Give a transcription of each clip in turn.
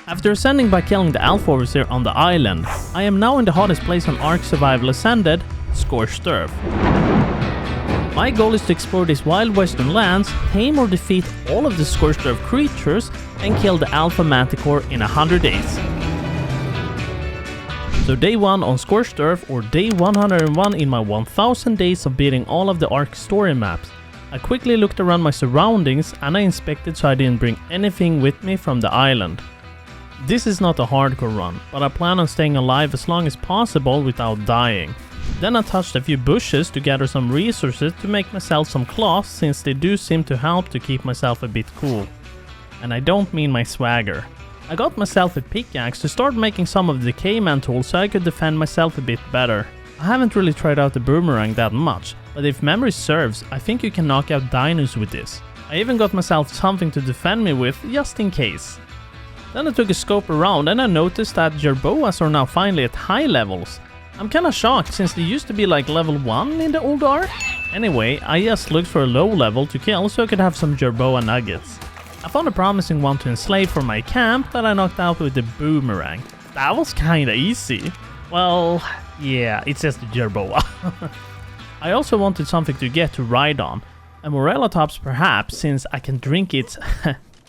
After ascending by killing the Alpha Overseer on the island, I am now in the hottest place on Ark Survival Ascended, Scorched Earth. My goal is to explore these wild western lands, tame or defeat all of the Scorched Earth creatures, and kill the Alpha Manticore in 100 days. So day 1 on Scorched Earth, or day 101 in my 1000 days of beating all of the Ark story maps. I quickly looked around my surroundings and I inspected so I didn't bring anything with me from the island. This is not a hardcore run, but I plan on staying alive as long as possible without dying. Then I touched a few bushes to gather some resources to make myself some cloths, since they do seem to help to keep myself a bit cool. And I don't mean my swagger. I got myself a pickaxe to start making some of the caveman tools so I could defend myself a bit better. I haven't really tried out the boomerang that much, but if memory serves, I think you can knock out dinos with this. I even got myself something to defend me with, just in case. Then I took a scope around and I noticed that jerboas are now finally at high levels. I'm kinda shocked since they used to be like level 1 in the old Ark. Anyway, I just looked for a low level to kill so I could have some jerboa nuggets. I found a promising one to enslave for my camp that I knocked out with the boomerang. That was kinda easy. Well, yeah, it's just a jerboa. I also wanted something to get to ride on. A morellatops perhaps, since I can drink its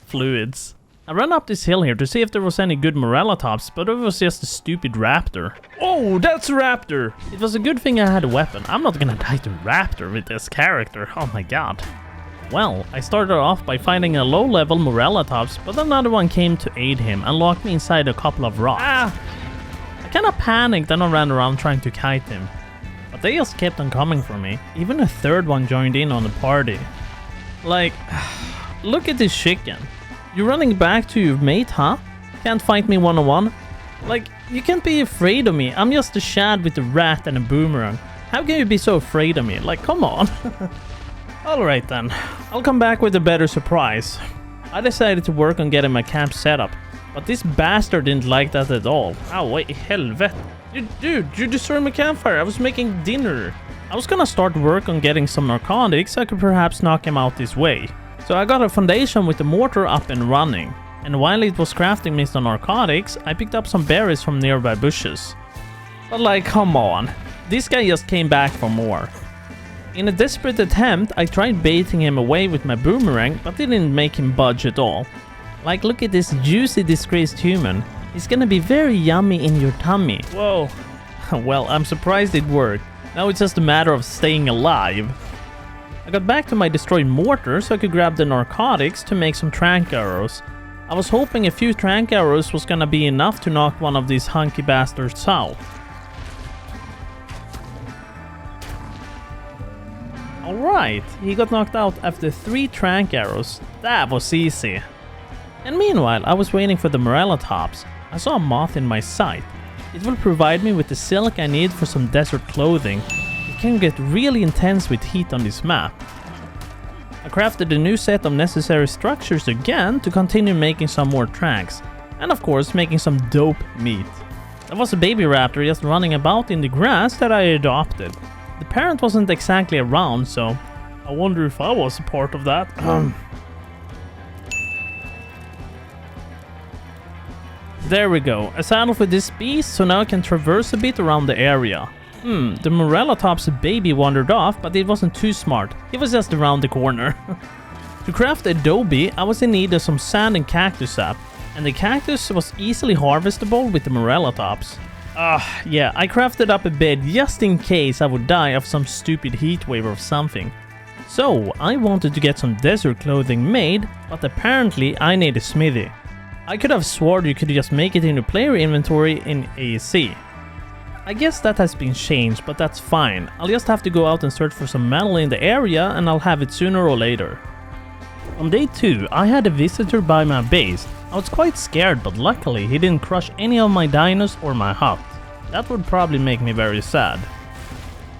fluids. I ran up this hill here to see if there was any good morellatops, but it was just a stupid raptor. Oh, that's a raptor! It was a good thing I had a weapon. I'm not gonna die to raptor with this character, oh my god. Well, I started off by finding a low-level morellatops, but another one came to aid him and locked me inside a couple of rocks. I kinda panicked and I ran around trying to kite him. But they just kept on coming for me. Even a third one joined in on the party. Like, look at this chicken. You're running back to your mate, huh? Can't fight me one-on-one? Like, you can't be afraid of me. I'm just a shad with a rat and a boomerang. How can you be so afraid of me? Like, come on. Alright then. I'll come back with a better surprise. I decided to work on getting my camp set up, but this bastard didn't like that at all. Oh, wait, helvete. Dude, you destroyed my campfire. I was making dinner. I was gonna start work on getting some narcotics so I could perhaps knock him out this way. So I got a foundation with the mortar up and running. And while it was crafting me some narcotics, I picked up some berries from nearby bushes. But like, come on. This guy just came back for more. In a desperate attempt, I tried baiting him away with my boomerang, but it didn't make him budge at all. Like, look at this juicy disgraced human. He's gonna be very yummy in your tummy. Whoa. Well, I'm surprised it worked. Now it's just a matter of staying alive. I got back to my destroyed mortar so I could grab the narcotics to make some trank arrows. I was hoping a few trank arrows was gonna be enough to knock one of these hunky bastards out. Alright, he got knocked out after 3 trank arrows. That was easy. And meanwhile, I was waiting for the morellatops. I saw a moth in my sight. It will provide me with the silk I need for some desert clothing. It can get really intense with heat on this map. I crafted a new set of necessary structures again to continue making some more tracks. And of course making some dope meat. There was a baby raptor just running about in the grass that I adopted. The parent wasn't exactly around, so I wonder if I was a part of that. There we go, a saddle for this beast, so now I can traverse a bit around the area. The morellatops baby wandered off, but it wasn't too smart. It was just around the corner. To craft adobe, I was in need of some sand and cactus sap, and the cactus was easily harvestable with the morellatops. Yeah, I crafted up a bed just in case I would die of some stupid heat wave or something. So, I wanted to get some desert clothing made, but apparently I need a smithy. I could have sworn you could just make it in the player inventory in AEC. I guess that has been changed, but that's fine. I'll just have to go out and search for some metal in the area and I'll have it sooner or later. On day 2, I had a visitor by my base. I was quite scared, but luckily he didn't crush any of my dinos or my hut. That would probably make me very sad.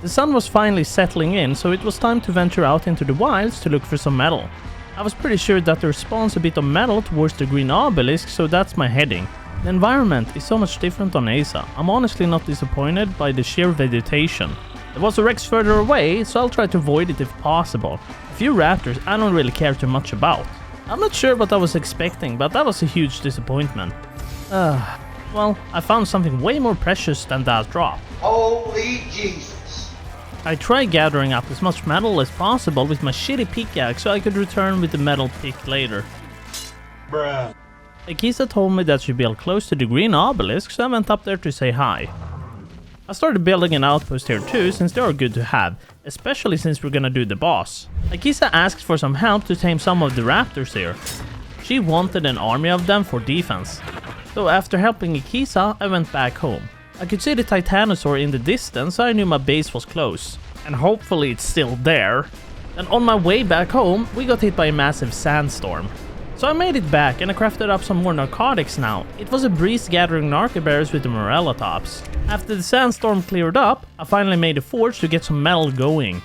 The sun was finally settling in, so it was time to venture out into the wilds to look for some metal. I was pretty sure that there spawns a bit of metal towards the green obelisk, so that's my heading. The environment is so much different on Asa. I'm honestly not disappointed by the sheer vegetation. There was a Rex further away, so I'll try to avoid it if possible. A few raptors I don't really care too much about. I'm not sure what I was expecting, but that was a huge disappointment. Well, I found something way more precious than that drop. Holy Jesus! I tried gathering up as much metal as possible with my shitty pickaxe so I could return with the metal pick later. Bruh. Akisa told me that she built close to the green obelisk, so I went up there to say hi. I started building an outpost here too, since they are good to have, especially since we're gonna do the boss. Akisa asked for some help to tame some of the raptors here. She wanted an army of them for defense. So after helping Akisa, I went back home. I could see the Titanosaur in the distance, so I knew my base was close. And hopefully it's still there. And on my way back home, we got hit by a massive sandstorm. So I made it back and I crafted up some more narcotics now. It was a breeze gathering narcoberries with the morella tops. After the sandstorm cleared up, I finally made a forge to get some metal going.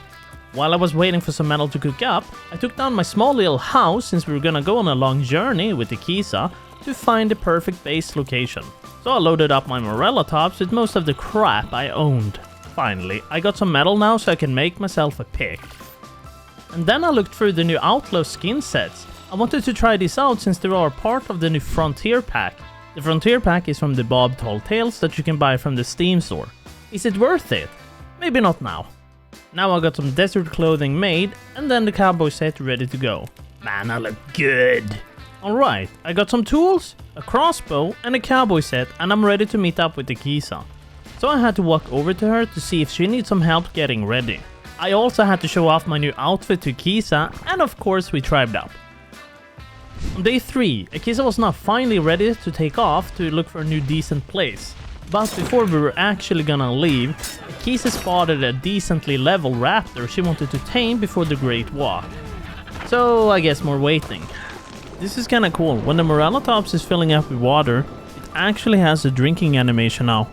While I was waiting for some metal to cook up, I took down my small little house since we were gonna go on a long journey with Akisa to find the perfect base location. So I loaded up my morella tops with most of the crap I owned. Finally, I got some metal now so I can make myself a pick. And then I looked through the new Outlaw skin sets. I wanted to try this out since they are part of the new Frontier Pack. The Frontier Pack is from the Bob Tall Tales that you can buy from the Steam store. Is it worth it? Maybe not now. Now I got some desert clothing made and then the cowboy set ready to go. Man, I look good. Alright, I got some tools, a crossbow and a cowboy set and I'm ready to meet up with Akisa. So I had to walk over to her to see if she needs some help getting ready. I also had to show off my new outfit to Akisa and of course we tribed up. On day 3, Akisa was now finally ready to take off to look for a new decent place. But before we were actually gonna leave, Akisa spotted a decently level raptor she wanted to tame before the Great Walk. So I guess more waiting. This is kinda cool, when the morella tops is filling up with water, it actually has a drinking animation now.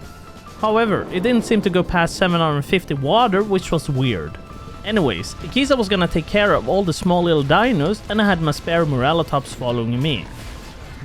However, it didn't seem to go past 750 water, which was weird. Anyways, Akisa was gonna take care of all the small little dinos and I had my spare morella tops following me.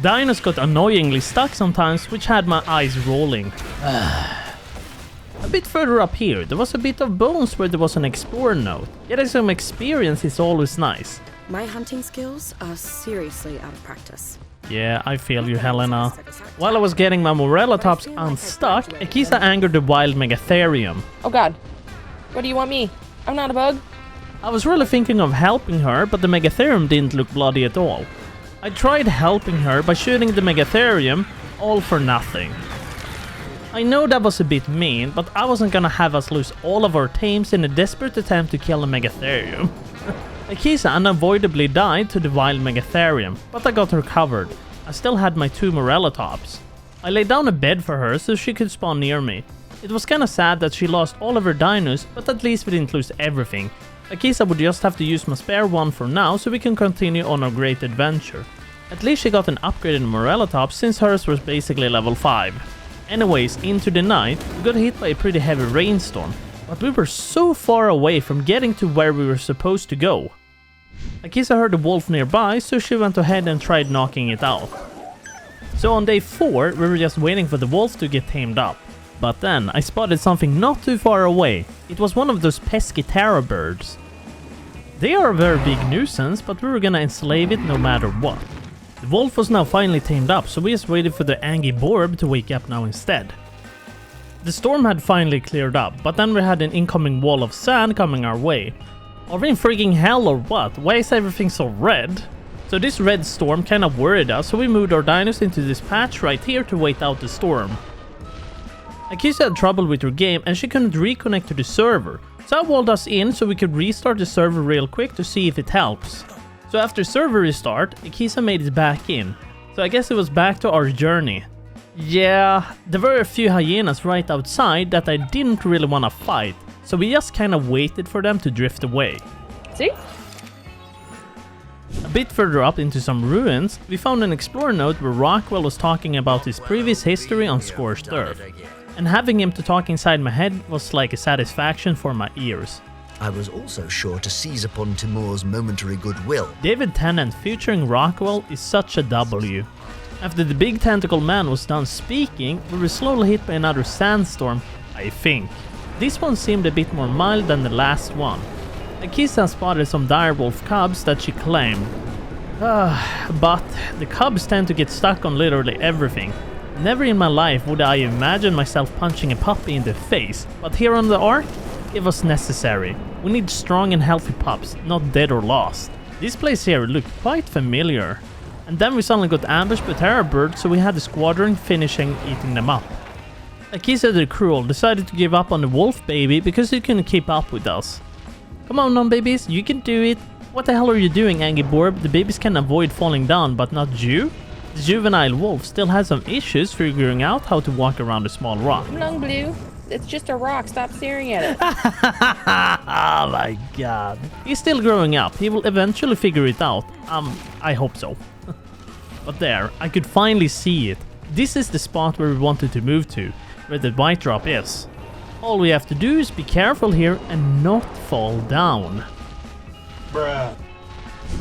Dinos got annoyingly stuck sometimes, which had my eyes rolling. A bit further up here, there was a bit of bones where there was an explorer note. Getting some experience is always nice. My hunting skills are seriously out of practice. Yeah, I feel you, Helena. While I was getting my morella tops unstuck, Akisa angered the wild megatherium. Oh god. What do you want me? I'm not a bug. I was really thinking of helping her, but the megatherium didn't look bloody at all. I tried helping her by shooting the megatherium, all for nothing. I know that was a bit mean, but I wasn't gonna have us lose all of our tames in a desperate attempt to kill a megatherium. Akisa unavoidably died to the wild megatherium, but I got her covered. I still had my 2 morella tops. I laid down a bed for her so she could spawn near me. It was kinda sad that she lost all of her dinos, but at least we didn't lose everything. Akisa would just have to use my spare one for now so we can continue on our great adventure. At least she got an upgraded morella top since hers was basically level 5. Anyways, into the night, we got hit by a pretty heavy rainstorm, but we were so far away from getting to where we were supposed to go. Akisa heard a wolf nearby, so she went ahead and tried knocking it out. So on day 4, we were just waiting for the wolf to get tamed up. But then I spotted something not too far away. It was one of those pesky terror birds. They are a very big nuisance, but we were gonna enslave it no matter what. The wolf was now finally tamed up, so we just waited for the Angie Borb to wake up now instead. The storm had finally cleared up, but then we had an incoming wall of sand coming our way. Are we in freaking hell or what? Why is everything so red? So this red storm kinda worried us, so we moved our dinos into this patch right here to wait out the storm. Akisa had trouble with her game and she couldn't reconnect to the server, so I walled us in so we could restart the server real quick to see if it helps. So after server restart, Akisa made it back in, so I guess it was back to our journey. Yeah, there were a few hyenas right outside that I didn't really wanna fight, so we just kinda waited for them to drift away. See? A bit further up into some ruins, we found an explorer note where Rockwell was talking about his previous history on Scorched Earth. And having him to talk inside my head was like a satisfaction for my ears. I was also sure to seize upon Timur's momentary goodwill. David Tennant featuring Rockwell is such a W. After the big tentacle man was done speaking, we were slowly hit by another sandstorm, I think. This one seemed a bit more mild than the last one. Akisa spotted some direwolf cubs that she claimed. But the cubs tend to get stuck on literally everything. Never in my life would I imagine myself punching a puppy in the face, but here on the Ark, it was necessary. We need strong and healthy pups, not dead or lost. This place here looked quite familiar. And then we suddenly got ambushed by terror birds, so we had the squadron finishing eating them up. Akisa the Cruel decided to give up on the wolf baby because he couldn't keep up with us. Come on, non-babies, you can do it. What the hell are you doing, Angiborb? The babies can avoid falling down, but not you? The juvenile wolf still has some issues figuring out how to walk around a small rock. Lung Blue, it's just a rock. Stop staring at it. Oh my god. He's still growing up. He will eventually figure it out. I hope so. But there, I could finally see it. This is the spot where we wanted to move to, where the white drop is. All we have to do is be careful here and not fall down. Bruh.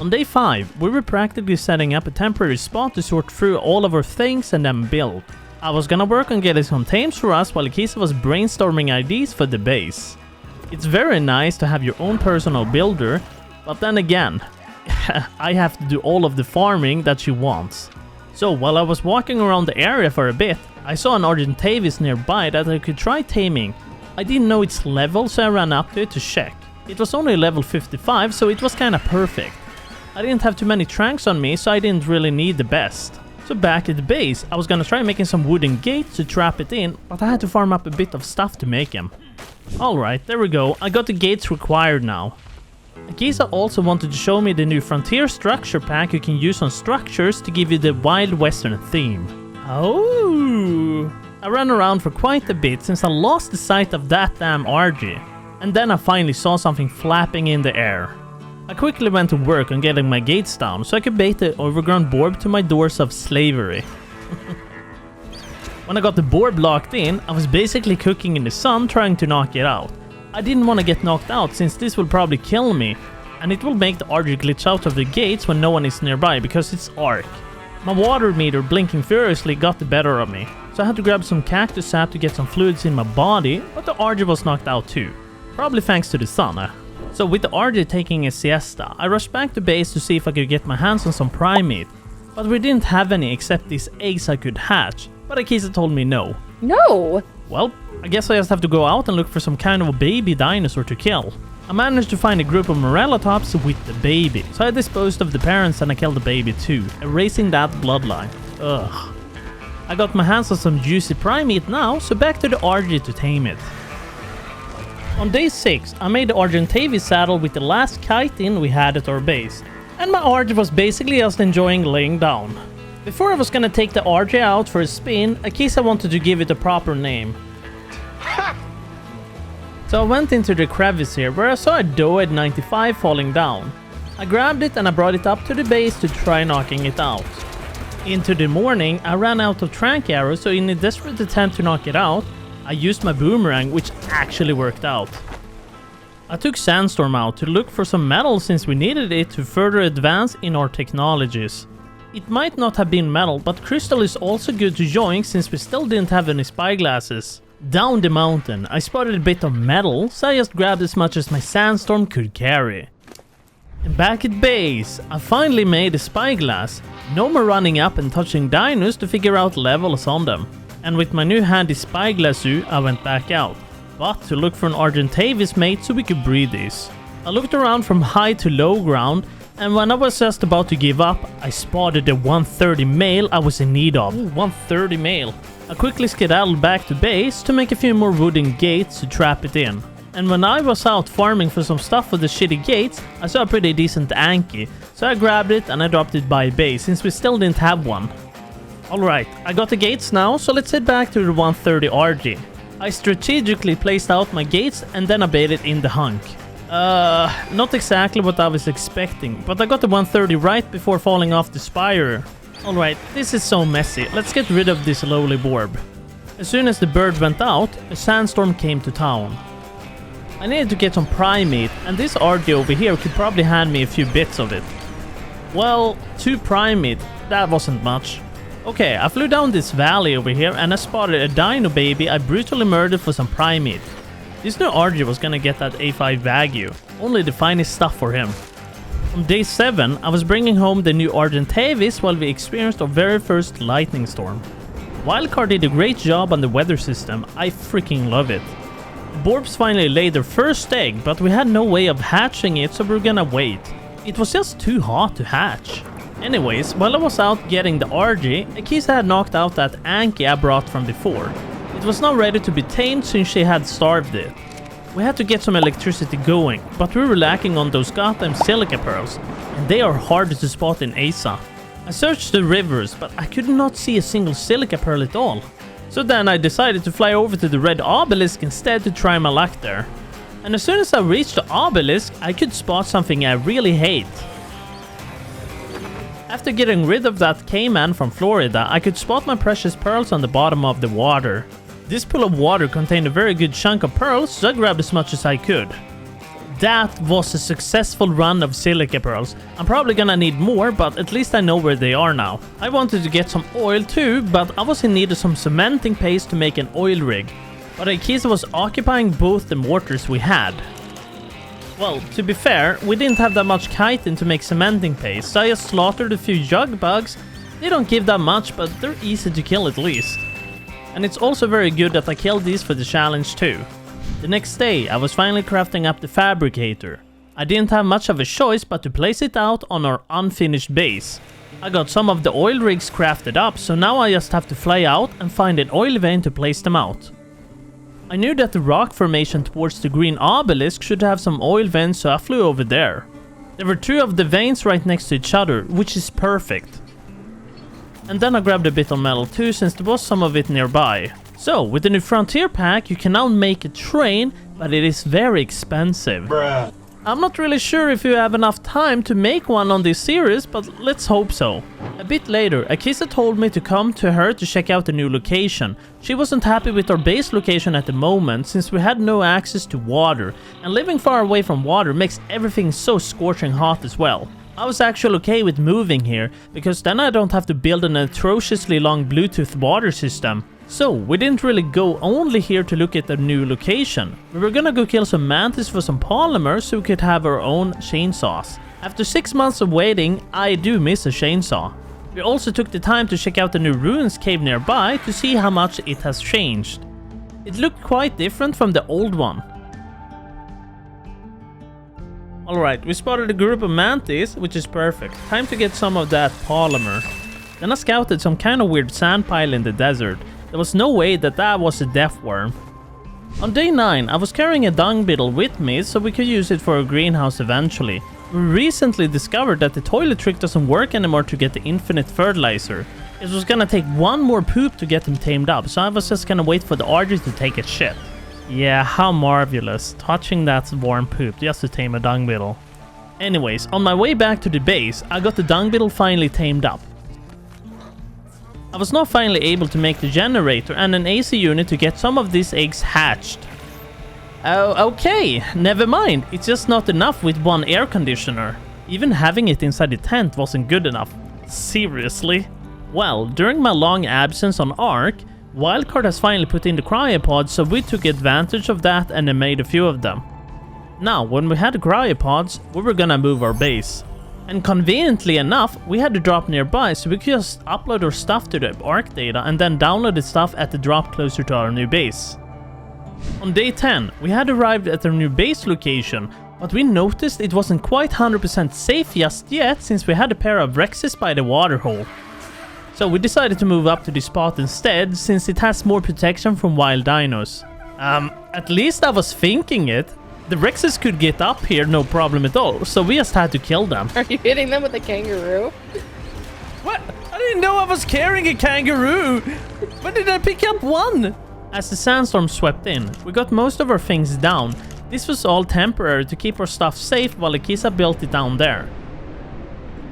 On day 5, we were practically setting up a temporary spot to sort through all of our things and then build. I was gonna work on getting some tames for us while Akisa was brainstorming ideas for the base. It's very nice to have your own personal builder, but then again, I have to do all of the farming that she wants. So while I was walking around the area for a bit, I saw an Argentavis nearby that I could try taming. I didn't know its level, so I ran up to it to check. It was only level 55, so it was kinda perfect. I didn't have too many tranks on me, so I didn't really need the best. So back at the base, I was gonna try making some wooden gates to trap it in, but I had to farm up a bit of stuff to make them. Alright, there we go, I got the gates required now. Akisa also wanted to show me the new Frontier structure pack you can use on structures to give you the Wild Western theme. Oh! I ran around for quite a bit since I lost the sight of that damn RG. And then I finally saw something flapping in the air. I quickly went to work on getting my gates down so I could bait the overgrown borb to my doors of slavery. When I got the borb locked in, I was basically cooking in the sun trying to knock it out. I didn't want to get knocked out since this will probably kill me, and it will make the RG glitch out of the gates when no one is nearby because it's Ark. My water meter blinking furiously got the better of me, so I had to grab some cactus sap to get some fluids in my body, but the RG was knocked out too. Probably thanks to the sun. So with the RG taking a siesta, I rushed back to base to see if I could get my hands on some prime meat. But we didn't have any except these eggs I could hatch, but Akisa told me no. No! Well, I guess I just have to go out and look for some kind of a baby dinosaur to kill. I managed to find a group of Morellatops with the baby, so I disposed of the parents and I killed the baby too, erasing that bloodline. Ugh. I got my hands on some juicy prime meat now, so back to the RG to tame it. On day 6, I made the Argentavis saddle with the last chitin we had at our base, and my RG was basically just enjoying laying down. Before I was gonna take the RG out for a spin, Akisa wanted to give it a proper name. So I went into the crevice here where I saw a doe at 95 falling down. I grabbed it and I brought it up to the base to try knocking it out. Into the morning, I ran out of trank arrows, so in a desperate attempt to knock it out, I used my boomerang, which actually worked out. I took Sandstorm out to look for some metal since we needed it to further advance in our technologies. It might not have been metal, but crystal is also good to join since we still didn't have any spyglasses. Down the mountain, I spotted a bit of metal, so I just grabbed as much as my Sandstorm could carry. And back at base, I finally made a spyglass. No more running up and touching dinos to figure out levels on them. And with my new handy spyglassu, I went back out. But to look for an Argentavis mate so we could breed these. I looked around from high to low ground, and when I was just about to give up, I spotted the 130 male I was in need of. Ooh, 130 male. I quickly skedaddled back to base to make a few more wooden gates to trap it in. And when I was out farming for some stuff for the shitty gates, I saw a pretty decent Anki, so I grabbed it and I dropped it by base since we still didn't have one. Alright, I got the gates now, so let's head back to the 130 RG. I strategically placed out my gates and then I baited in the hunk. Not exactly what I was expecting, but I got the 130 right before falling off the spire. Alright, this is so messy, let's get rid of this lowly borb. As soon as the bird went out, a sandstorm came to town. I needed to get some prime meat, and this RG over here could probably hand me a few bits of it. Well, 2 prime meat, that wasn't much. Okay, I flew down this valley over here and I spotted a dino baby I brutally murdered for some prime meat. This new RG was gonna get that A5 Wagyu, only the finest stuff for him. On day 7, I was bringing home the new Argentavis while we experienced our very first lightning storm. Wildcard did a great job on the weather system, I freaking love it. The Borbs finally laid their first egg, but we had no way of hatching it, so we're gonna wait. It was just too hot to hatch. Anyways, while I was out getting the RG, Akisa had knocked out that Anki I brought from before. It was now ready to be tamed since she had starved it. We had to get some electricity going, but we were lacking on those goddamn silica pearls, and they are hard to spot in Asa. I searched the rivers, but I could not see a single silica pearl at all. So then I decided to fly over to the red obelisk instead to try my luck there. And as soon as I reached the obelisk, I could spot something I really hate. After getting rid of that Cayman from Florida, I could spot my precious pearls on the bottom of the water. This pool of water contained a very good chunk of pearls, so I grabbed as much as I could. That was a successful run of silica pearls. I'm probably gonna need more, but at least I know where they are now. I wanted to get some oil too, but I was in need of some cementing paste to make an oil rig. But Akisa was occupying both the mortars we had. Well, to be fair, we didn't have that much chitin to make cementing paste, so I just slaughtered a few jug bugs. They don't give that much, but they're easy to kill at least. And it's also very good that I killed these for the challenge too. The next day, I was finally crafting up the fabricator. I didn't have much of a choice but to place it out on our unfinished base. I got some of the oil rigs crafted up, so now I just have to fly out and find an oil vein to place them out. I knew that the rock formation towards the green obelisk should have some oil vents, so I flew over there. There were 2 of the veins right next to each other, which is perfect. And then I grabbed a bit of metal too, since there was some of it nearby. So, with the new frontier pack, you can now make a train, but it is very expensive. Bruh. I'm not really sure if you have enough time to make one on this series, but let's hope so. A bit later, Akisa told me to come to her to check out the new location. She wasn't happy with our base location at the moment, since we had no access to water, and living far away from water makes everything so scorching hot as well. I was actually okay with moving here, because then I don't have to build an atrociously long Bluetooth water system. So, we didn't really go only here to look at the new location. We were gonna go kill some mantis for some polymers so we could have our own chainsaws. After 6 months of waiting, I do miss a chainsaw. We also took the time to check out the new ruins cave nearby to see how much it has changed. It looked quite different from the old one. Alright, we spotted a group of mantis, which is perfect. Time to get some of that polymer. Then I scouted some kind of weird sand pile in the desert. There was no way that that was a death worm. On day 9, I was carrying a dung beetle with me so we could use it for a greenhouse eventually. We recently discovered that the toilet trick doesn't work anymore to get the infinite fertilizer. It was gonna take one more poop to get him tamed up, so I was just gonna wait for the RG to take a shit. Yeah, how marvelous, touching that warm poop just to tame a dung beetle. Anyways, on my way back to the base, I got the dung beetle finally tamed up. I was now finally able to make the generator and an AC unit to get some of these eggs hatched. Oh, okay, never mind, it's just not enough with one air conditioner. Even having it inside the tent wasn't good enough. Seriously? Well, during my long absence on Ark, Wildcard has finally put in the cryopods, so we took advantage of that and made a few of them. Now, when we had the cryopods, we were gonna move our base. And conveniently enough, we had to drop nearby, so we could just upload our stuff to the Ark data and then download the stuff at the drop closer to our new base. On day 10, we had arrived at our new base location, but we noticed it wasn't quite 100% safe just yet since we had a pair of Rexes by the waterhole. So we decided to move up to this spot instead, since it has more protection from wild dinos. At least I was thinking it. The Rexes could get up here no problem at all, so we just had to kill them. Are you hitting them with a kangaroo? What? I didn't know I was carrying a kangaroo! When did I pick up one? As the sandstorm swept in, we got most of our things down. This was all temporary to keep our stuff safe while Akisa built it down there.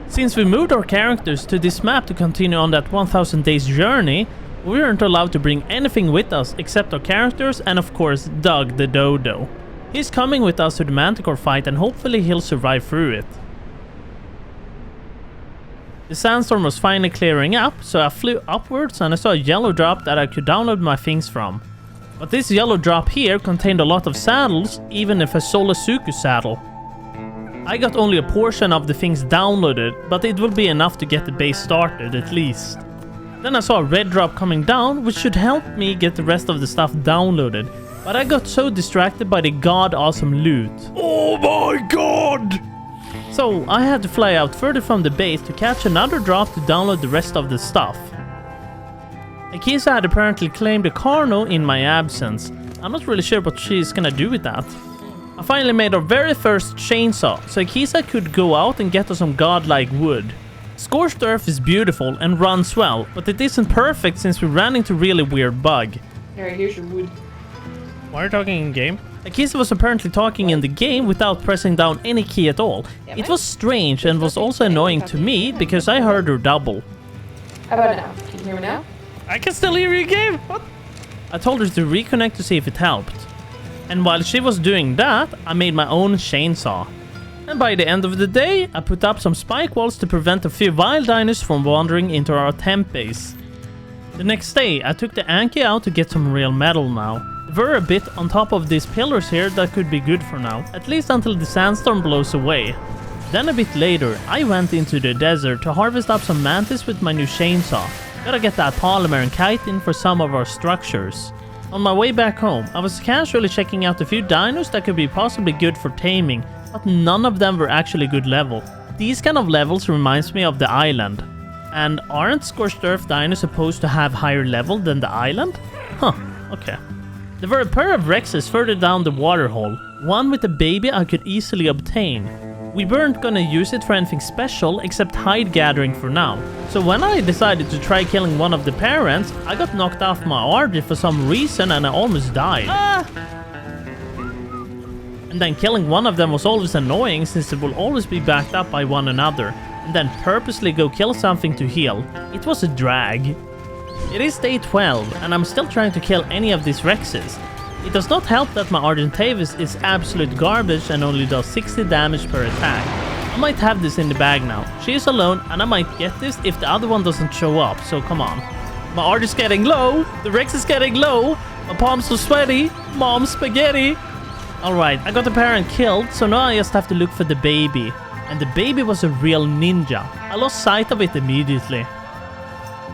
Since we moved our characters to this map to continue on that 1000 days journey, we weren't allowed to bring anything with us except our characters and of course Doug the dodo. He's coming with us to the Manticore fight and hopefully he'll survive through it. The sandstorm was finally clearing up, so I flew upwards and I saw a yellow drop that I could download my things from. But this yellow drop here contained a lot of saddles, even if a fulgursuchus saddle. I got only a portion of the things downloaded, but it will be enough to get the base started at least. Then I saw a red drop coming down, which should help me get the rest of the stuff downloaded. But I got so distracted by the god awesome loot. Oh my god! So I had to fly out further from the base to catch another drop to download the rest of the stuff. Akisa had apparently claimed a Carno in my absence. I'm not really sure what she's gonna do with that. I finally made our very first chainsaw, so Akisa could go out and get us some godlike wood. Scorched Earth is beautiful and runs well, but it isn't perfect since we ran into a really weird bug. Alright, here's your wood. Why are you talking in game? Akisa was apparently talking in the game without pressing down any key at all. It was strange and was also annoying to me because I heard her double. How about now? Can you hear me now? I can still hear you, game. What? I told her to reconnect to see if it helped. And while she was doing that, I made my own chainsaw. And by the end of the day, I put up some spike walls to prevent a few wild dinos from wandering into our temp base. The next day, I took the Anki out to get some real metal now. There were a bit on top of these pillars here that could be good for now, at least until the sandstorm blows away. Then a bit later, I went into the desert to harvest up some mantis with my new chainsaw. Gotta get that polymer and chitin for some of our structures. On my way back home, I was casually checking out a few dinos that could be possibly good for taming, but none of them were actually good level. These kind of levels reminds me of the island. And aren't Scorched Earth dinos supposed to have higher level than the island? Huh, okay. There were a pair of Rexes further down the waterhole, one with a baby I could easily obtain. We weren't gonna use it for anything special except hide gathering for now. So when I decided to try killing one of the parents, I got knocked off my RG for some reason and I almost died. And then killing one of them was always annoying since it will always be backed up by one another. And then purposely go kill something to heal. It was a drag. It is day 12 and I'm still trying to kill any of these Rexes. It does not help that my Argentavis is absolute garbage and only does 60 damage per attack. I might have this in the bag now. She is alone and I might get this if the other one doesn't show up, so come on. My Arg is getting low, the Rex is getting low, my palms are sweaty, mom spaghetti. Alright, I got the parent killed, so now I just have to look for the baby. And the baby was a real ninja. I lost sight of it immediately.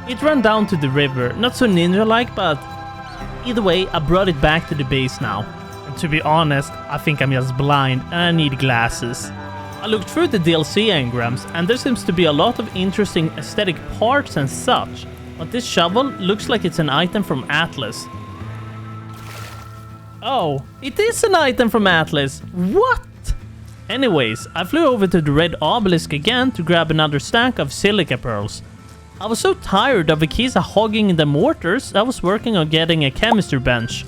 It ran down to the river, not so ninja-like, but either way, I brought it back to the base now. And to be honest, I think I'm just blind and I need glasses. I looked through the DLC engrams and there seems to be a lot of interesting aesthetic parts and such. But this shovel looks like it's an item from Atlas. Oh, it is an item from Atlas. What? Anyways, I flew over to the red obelisk again to grab another stack of silica pearls. I was so tired of Akisa hogging the mortars, I was working on getting a chemistry bench.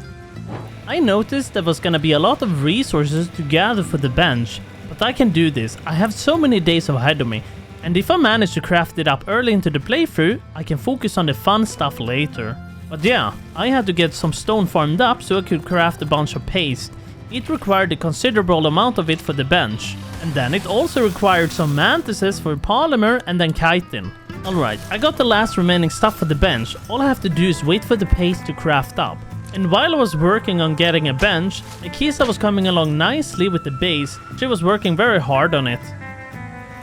I noticed there was gonna be a lot of resources to gather for the bench, but I can do this. I have so many days ahead of me, and if I manage to craft it up early into the playthrough, I can focus on the fun stuff later. But yeah, I had to get some stone farmed up so I could craft a bunch of paste. It required a considerable amount of it for the bench. And then it also required some mantises for polymer and then chitin. Alright, I got the last remaining stuff for the bench. All I have to do is wait for the paste to craft up. And while I was working on getting a bench, Akisa was coming along nicely with the base. She was working very hard on it.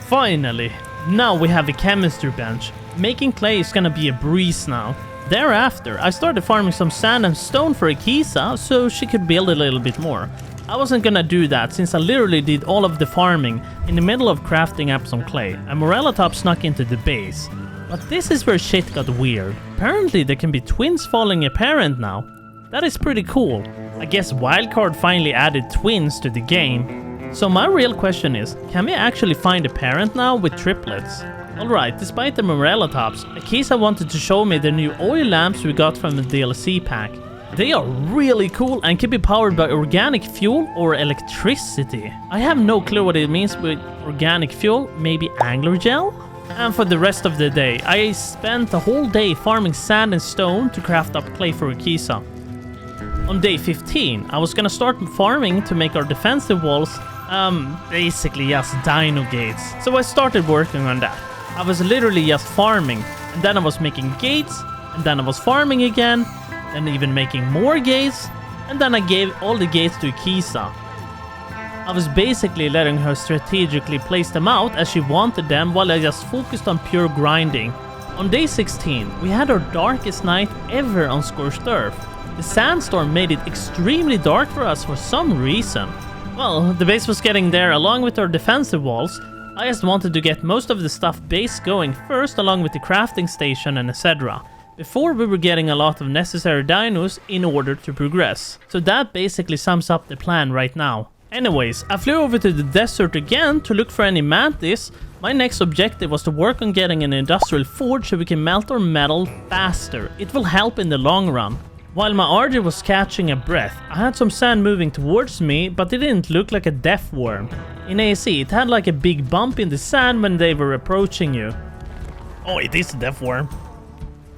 Finally, now we have a chemistry bench. Making clay is gonna be a breeze now. Thereafter, I started farming some sand and stone for Akisa so she could build a little bit more. I wasn't gonna do that since I literally did all of the farming in the middle of crafting up some clay. A Morellatop snuck into the base. But this is where shit got weird. Apparently there can be twins following a parent now. That is pretty cool. I guess Wildcard finally added twins to the game. So my real question is, can we actually find a parent now with triplets? Alright, despite the Morellatops, Akisa wanted to show me the new oil lamps we got from the DLC pack. They are really cool and can be powered by organic fuel or electricity. I have no clue what it means with organic fuel, maybe angler gel? And for the rest of the day, I spent the whole day farming sand and stone to craft up clay for Akisa. On day 15, I was gonna start farming to make our defensive walls, basically just dino gates. So I started working on that. I was literally just farming, and then I was making gates, and then I was farming again, and even making more gates, and then I gave all the gates to Akisa. I was basically letting her strategically place them out as she wanted them while I just focused on pure grinding. On day 16, we had our darkest night ever on Scorched Earth. The sandstorm made it extremely dark for us for some reason. Well, the base was getting there along with our defensive walls. I just wanted to get most of the stuff base going first along with the crafting station and etc. before we were getting a lot of necessary dinos in order to progress. So that basically sums up the plan right now. Anyways, I flew over to the desert again to look for any mantis. My next objective was to work on getting an industrial forge so we can melt our metal faster. It will help in the long run. While my RJ was catching a breath, I had some sand moving towards me, but it didn't look like a death worm. In AC, it had like a big bump in the sand when they were approaching you. Oh, it is a death worm.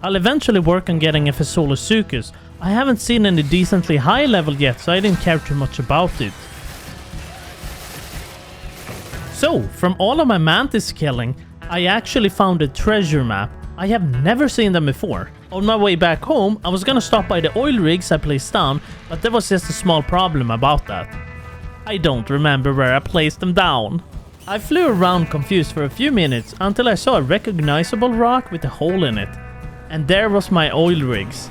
I'll eventually work on getting a fulgursuchus. I haven't seen any decently high level yet, so I didn't care too much about it. So, from all of my mantis killing, I actually found a treasure map. I have never seen them before. On my way back home, I was gonna stop by the oil rigs I placed down, but there was just a small problem about that. I don't remember where I placed them down. I flew around confused for a few minutes until I saw a recognizable rock with a hole in it. And there was my oil rigs.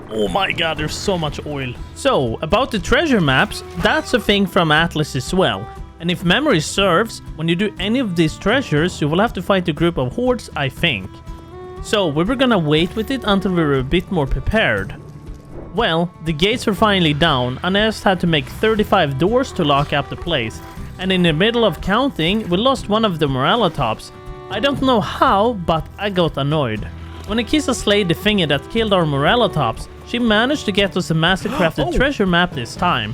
Oh my god, there's so much oil. So, about the treasure maps, that's a thing from Atlas as well. And if memory serves, when you do any of these treasures, you will have to fight a group of hordes, I think. So, we were gonna wait with it until we were a bit more prepared. Well, the gates were finally down, and I just had to make 35 doors to lock up the place. And in the middle of counting, we lost one of the Morellatops. I don't know how, but I got annoyed. When Akisa slayed the thingy that killed our Morellatops, she managed to get us a master-crafted treasure map this time.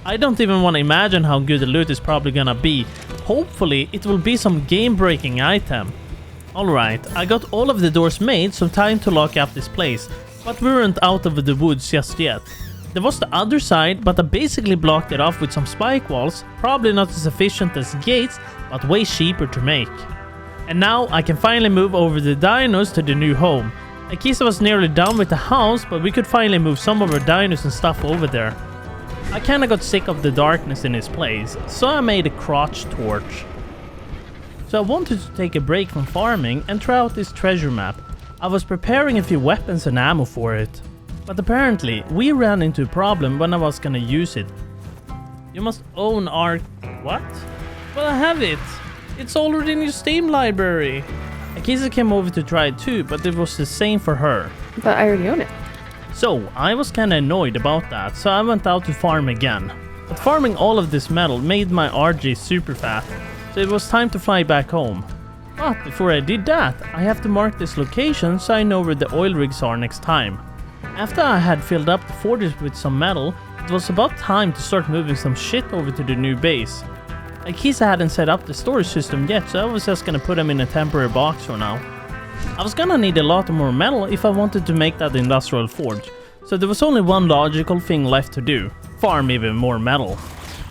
I don't even want to imagine how good the loot is probably gonna be. Hopefully, it will be some game-breaking item. Alright, I got all of the doors made, so time to lock up this place. But we weren't out of the woods just yet. There was the other side, but I basically blocked it off with some spike walls. Probably not as efficient as gates, but way cheaper to make. And now I can finally move over the dinos to the new home. Akisa was nearly done with the house, but we could finally move some of our dinos and stuff over there. I kinda got sick of the darkness in this place, so I made a crotch torch. So I wanted to take a break from farming and try out this treasure map. I was preparing a few weapons and ammo for it. But apparently, we ran into a problem when I was gonna use it. You must own our... What? Well, I have it! It's already in your Steam library! Akisa came over to try it too, but it was the same for her. But I already own it. So, I was kinda annoyed about that, so I went out to farm again. But farming all of this metal made my RJ super fat, so it was time to fly back home. But before I did that, I have to mark this location so I know where the oil rigs are next time. After I had filled up the forges with some metal, it was about time to start moving some shit over to the new base. Akisa hadn't set up the storage system yet, so I was just gonna put them in a temporary box for now. I was gonna need a lot more metal if I wanted to make that industrial forge, so there was only one logical thing left to do: farm even more metal.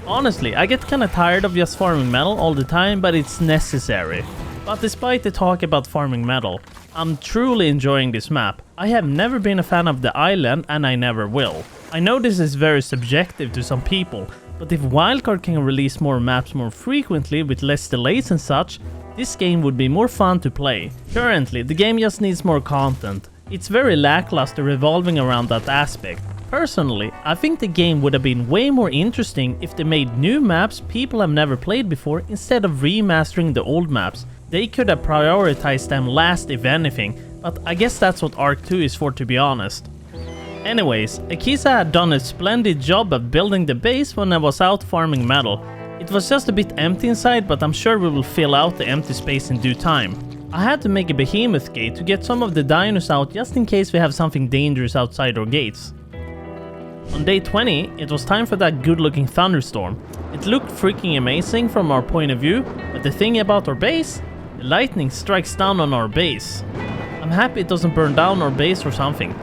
Honestly, I get kinda tired of just farming metal all the time, but it's necessary. But despite the talk about farming metal, I'm truly enjoying this map. I have never been a fan of the island, and I never will. I know this is very subjective to some people, but if Wildcard can release more maps more frequently with less delays and such, this game would be more fun to play. Currently, the game just needs more content. It's very lackluster revolving around that aspect. Personally, I think the game would have been way more interesting if they made new maps people have never played before instead of remastering the old maps. They could have prioritized them last if anything, but I guess that's what Arc 2 is for, to be honest. Anyways, Akisa had done a splendid job of building the base when I was out farming metal. It was just a bit empty inside, but I'm sure we will fill out the empty space in due time. I had to make a behemoth gate to get some of the dinos out just in case we have something dangerous outside our gates. On day 20, it was time for that good looking thunderstorm. It looked freaking amazing from our point of view, but the thing about our base? The lightning strikes down on our base. I'm happy it doesn't burn down our base or something.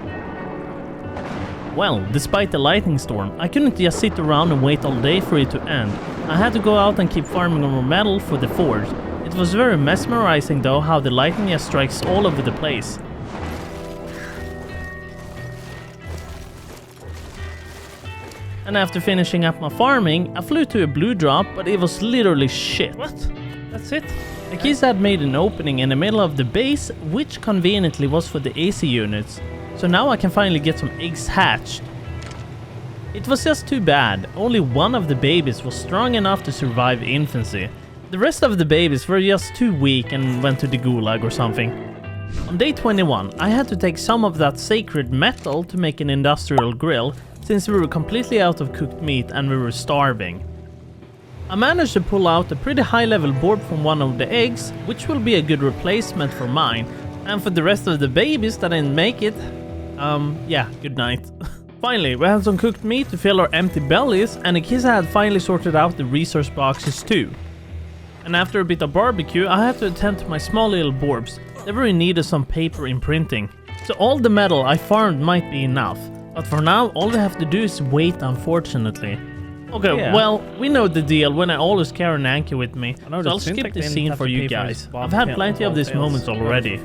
Well, despite the lightning storm, I couldn't just sit around and wait all day for it to end. I had to go out and keep farming more metal for the forge. It was very mesmerizing though how the lightning just strikes all over the place. And after finishing up my farming, I flew to a blue drop, but it was literally shit. What? That's it? Akisa had made an opening in the middle of the base, which conveniently was for the AC units, so now I can finally get some eggs hatched. It was just too bad, only one of the babies was strong enough to survive infancy. The rest of the babies were just too weak and went to the gulag or something. On day 21, I had to take some of that sacred metal to make an industrial grill, since we were completely out of cooked meat and we were starving. I managed to pull out a pretty high level board from one of the eggs, which will be a good replacement for mine, and for the rest of the babies that didn't make it, yeah, good night. Finally, we had some cooked meat to fill our empty bellies, and Akisa had finally sorted out the resource boxes too. And after a bit of barbecue, I had to attend to my small little borbs. They were in need of some paper imprinting. So all the metal I farmed might be enough, but for now all we have to do is wait, unfortunately. Okay, yeah. Well, we know the deal when I always carry an anchor with me, so I'll skip this scene for you guys. I've had plenty of these moments already.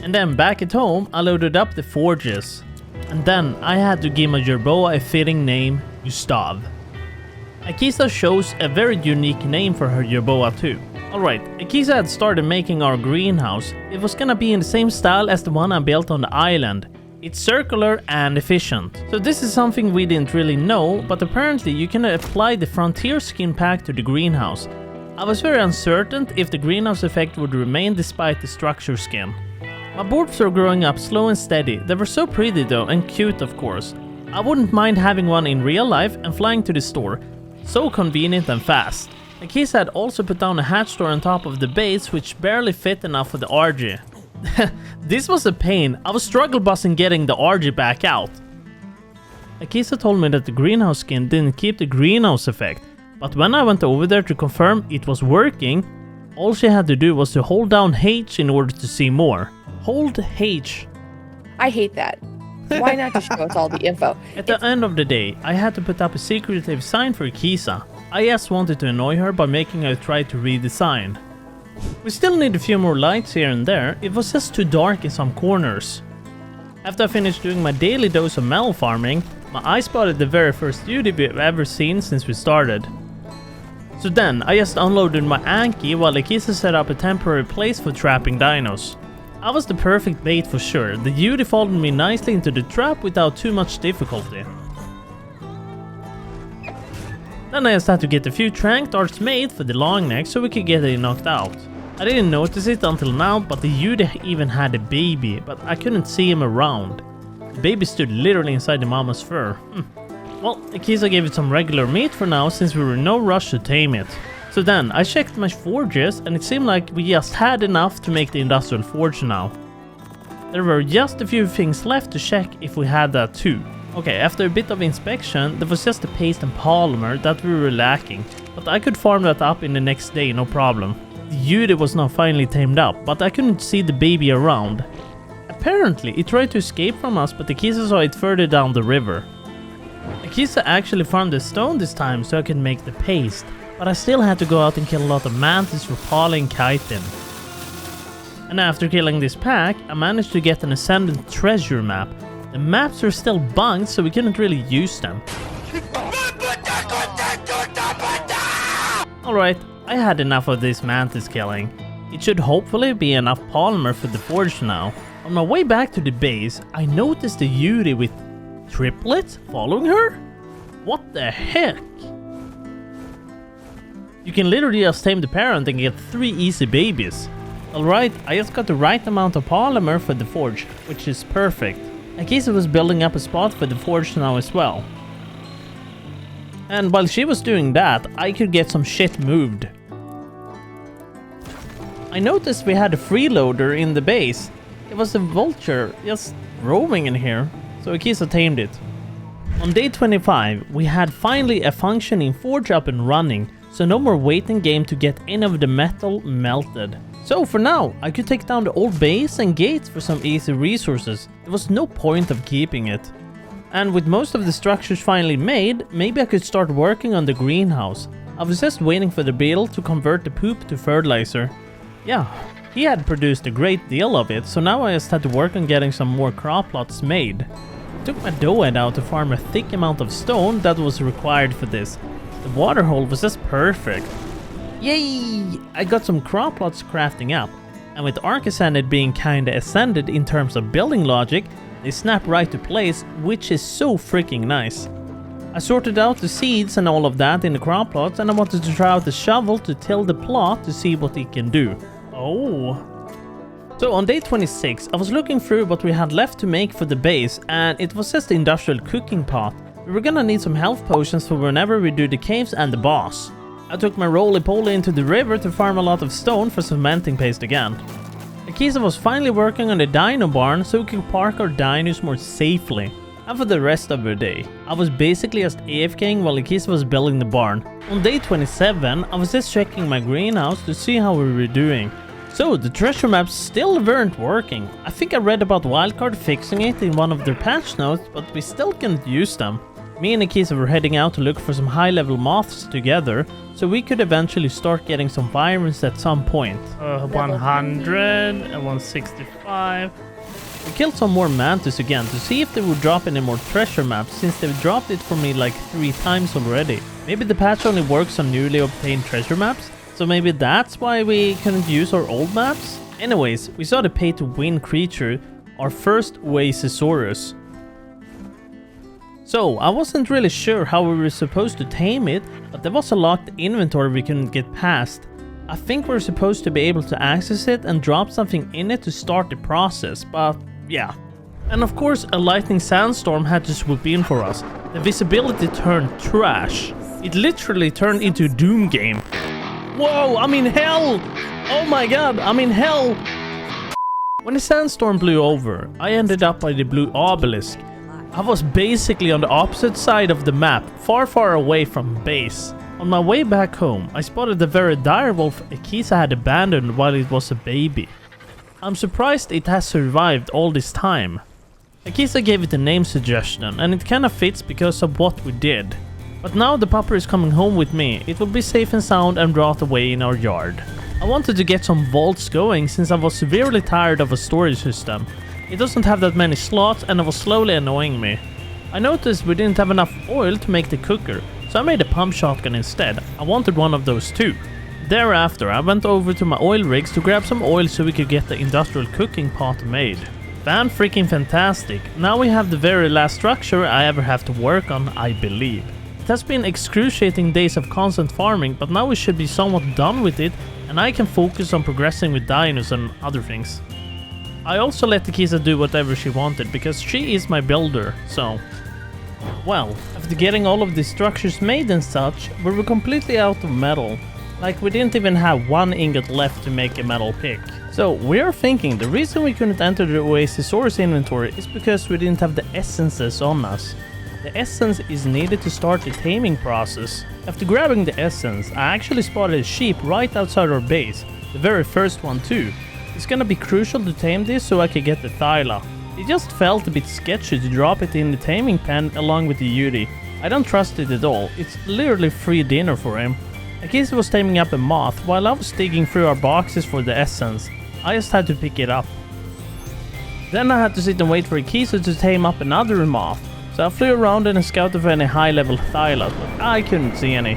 And then back at home, I loaded up the forges. And then I had to give my jerboa a fitting name, Gustav. Akisa chose a very unique name for her jerboa too. Alright, Akisa had started making our greenhouse. It was gonna be in the same style as the one I built on the island. It's circular and efficient. So this is something we didn't really know, but apparently you can apply the frontier skin pack to the greenhouse. I was very uncertain if the greenhouse effect would remain despite the structure skin. My boards were growing up slow and steady. They were so pretty though, and cute of course. I wouldn't mind having one in real life and flying to the store. So convenient and fast. Akisa had also put down a hatch door on top of the base, which barely fit enough for the RG. This was a pain. I was struggle busting getting the RG back out. Akisa told me that the greenhouse skin didn't keep the greenhouse effect, but when I went over there to confirm it was working, all she had to do was to hold down H in order to see more. Hold H. I hate that. Why not just show us all the info? At the end of the day, I had to put up a secretive sign for Akisa. I just wanted to annoy her by making her try to read the sign. We still need a few more lights here and there. It was just too dark in some corners. After I finished doing my daily dose of metal farming, my eye spotted the very first beauty we've ever seen since we started. So then, I just unloaded my Anki while Akisa set up a temporary place for trapping dinos. I was the perfect bait for sure. The beauty followed me nicely into the trap without too much difficulty. Then I just had to get a few trank darts made for the long neck so we could get it knocked out. I didn't notice it until now, but the Yudi even had a baby, but I couldn't see him around. The baby stood literally inside the mama's fur. Well, Akisa gave it some regular meat for now since we were in no rush to tame it. So then, I checked my forges and it seemed like we just had enough to make the industrial forge now. There were just a few things left to check if we had that too. Okay, after a bit of inspection, there was just the paste and polymer that we were lacking, but I could farm that up in the next day, no problem. The Yudi was now finally tamed up, but I couldn't see the baby around. Apparently, it tried to escape from us, but Akisa saw it further down the river. Akisa actually farmed the stone this time so I could make the paste, but I still had to go out and kill a lot of mantis for Polly and chitin. And after killing this pack, I managed to get an Ascendant treasure map. The maps are still bugged, so we couldn't really use them. Alright, I had enough of this mantis killing. It should hopefully be enough polymer for the forge now. On my way back to the base, I noticed the Yuri with triplets following her? What the heck? You can literally just tame the parent and get 3 easy babies. Alright, I just got the right amount of polymer for the forge, which is perfect. Akisa was building up a spot for the forge now as well. And while she was doing that, I could get some shit moved. I noticed we had a freeloader in the base. It was a vulture just roaming in here, so Akisa tamed it. On day 25, we had finally a functioning forge up and running, so no more waiting game to get any of the metal melted. So for now, I could take down the old base and gates for some easy resources. There was no point of keeping it. And with most of the structures finally made, maybe I could start working on the greenhouse. I was just waiting for the beetle to convert the poop to fertilizer. Yeah, he had produced a great deal of it, so now I just had to work on getting some more crop plots made. I took my dough out to farm a thick amount of stone that was required for this. The water hole was just perfect. Yay! I got some crop plots crafting up, and with Arc Ascended being kinda ascended in terms of building logic, they snap right to place, which is so freaking nice. I sorted out the seeds and all of that in the crop plots, and I wanted to try out the shovel to till the plot to see what it can do. Oh. So on day 26, I was looking through what we had left to make for the base, and it was just the industrial cooking pot. We were gonna need some health potions for whenever we do the caves and the boss. I took my roly-poly into the river to farm a lot of stone for cementing paste again. Akisa was finally working on the dino barn so we could park our dinos more safely. And for the rest of the day, I was basically just AFKing while Akisa was building the barn. On day 27, I was just checking my greenhouse to see how we were doing. So, the treasure maps still weren't working. I think I read about Wildcard fixing it in one of their patch notes, but we still can't use them. Me and Akisa were heading out to look for some high-level moths together, so we could eventually start getting some wyverns at some point. 100, 165... We killed some more mantis again to see if they would drop any more treasure maps, since they've dropped it for me like 3 times already. Maybe the patch only works on newly obtained treasure maps, so maybe that's why we couldn't use our old maps? Anyways, we saw the pay-to-win creature, our first oasisaurus. So, I wasn't really sure how we were supposed to tame it, but there was a locked inventory we couldn't get past. I think we're supposed to be able to access it and drop something in it to start the process, but yeah. And of course, a lightning sandstorm had to swoop in for us. The visibility turned trash. It literally turned into a Doom game. Whoa, I'm in hell! Oh my god, I'm in hell! When the sandstorm blew over, I ended up by the blue obelisk. I was basically on the opposite side of the map, far away from base. On my way back home, I spotted the very direwolf Akisa had abandoned while it was a baby. I'm surprised it has survived all this time. Akisa gave it a name suggestion, and it kinda fits because of what we did. But now the pupper is coming home with me, it will be safe and sound and brought away in our yard. I wanted to get some vaults going since I was severely tired of a storage system. It doesn't have that many slots and it was slowly annoying me. I noticed we didn't have enough oil to make the cooker, so I made a pump shotgun instead. I wanted one of those too. Thereafter, I went over to my oil rigs to grab some oil so we could get the industrial cooking pot made. Fan-freaking-fantastic. Now we have the very last structure I ever have to work on, I believe. It has been excruciating days of constant farming, but now we should be somewhat done with it and I can focus on progressing with dinos and other things. I also let Akisa do whatever she wanted because she is my builder, so... Well, after getting all of the structures made and such, we were completely out of metal. Like, we didn't even have 1 ingot left to make a metal pick. So, we are thinking the reason we couldn't enter the oasisaurus inventory is because we didn't have the essences on us. The essence is needed to start the taming process. After grabbing the essence, I actually spotted a sheep right outside our base. The very first one too. It's gonna be crucial to tame this so I can get the thyla. It just felt a bit sketchy to drop it in the taming pen along with the Yuri. I don't trust it at all, it's literally free dinner for him. Akisa was taming up a moth while I was digging through our boxes for the essence. I just had to pick it up. Then I had to sit and wait for Akisa to tame up another moth. So I flew around and scouted for any high level thylas, but I couldn't see any.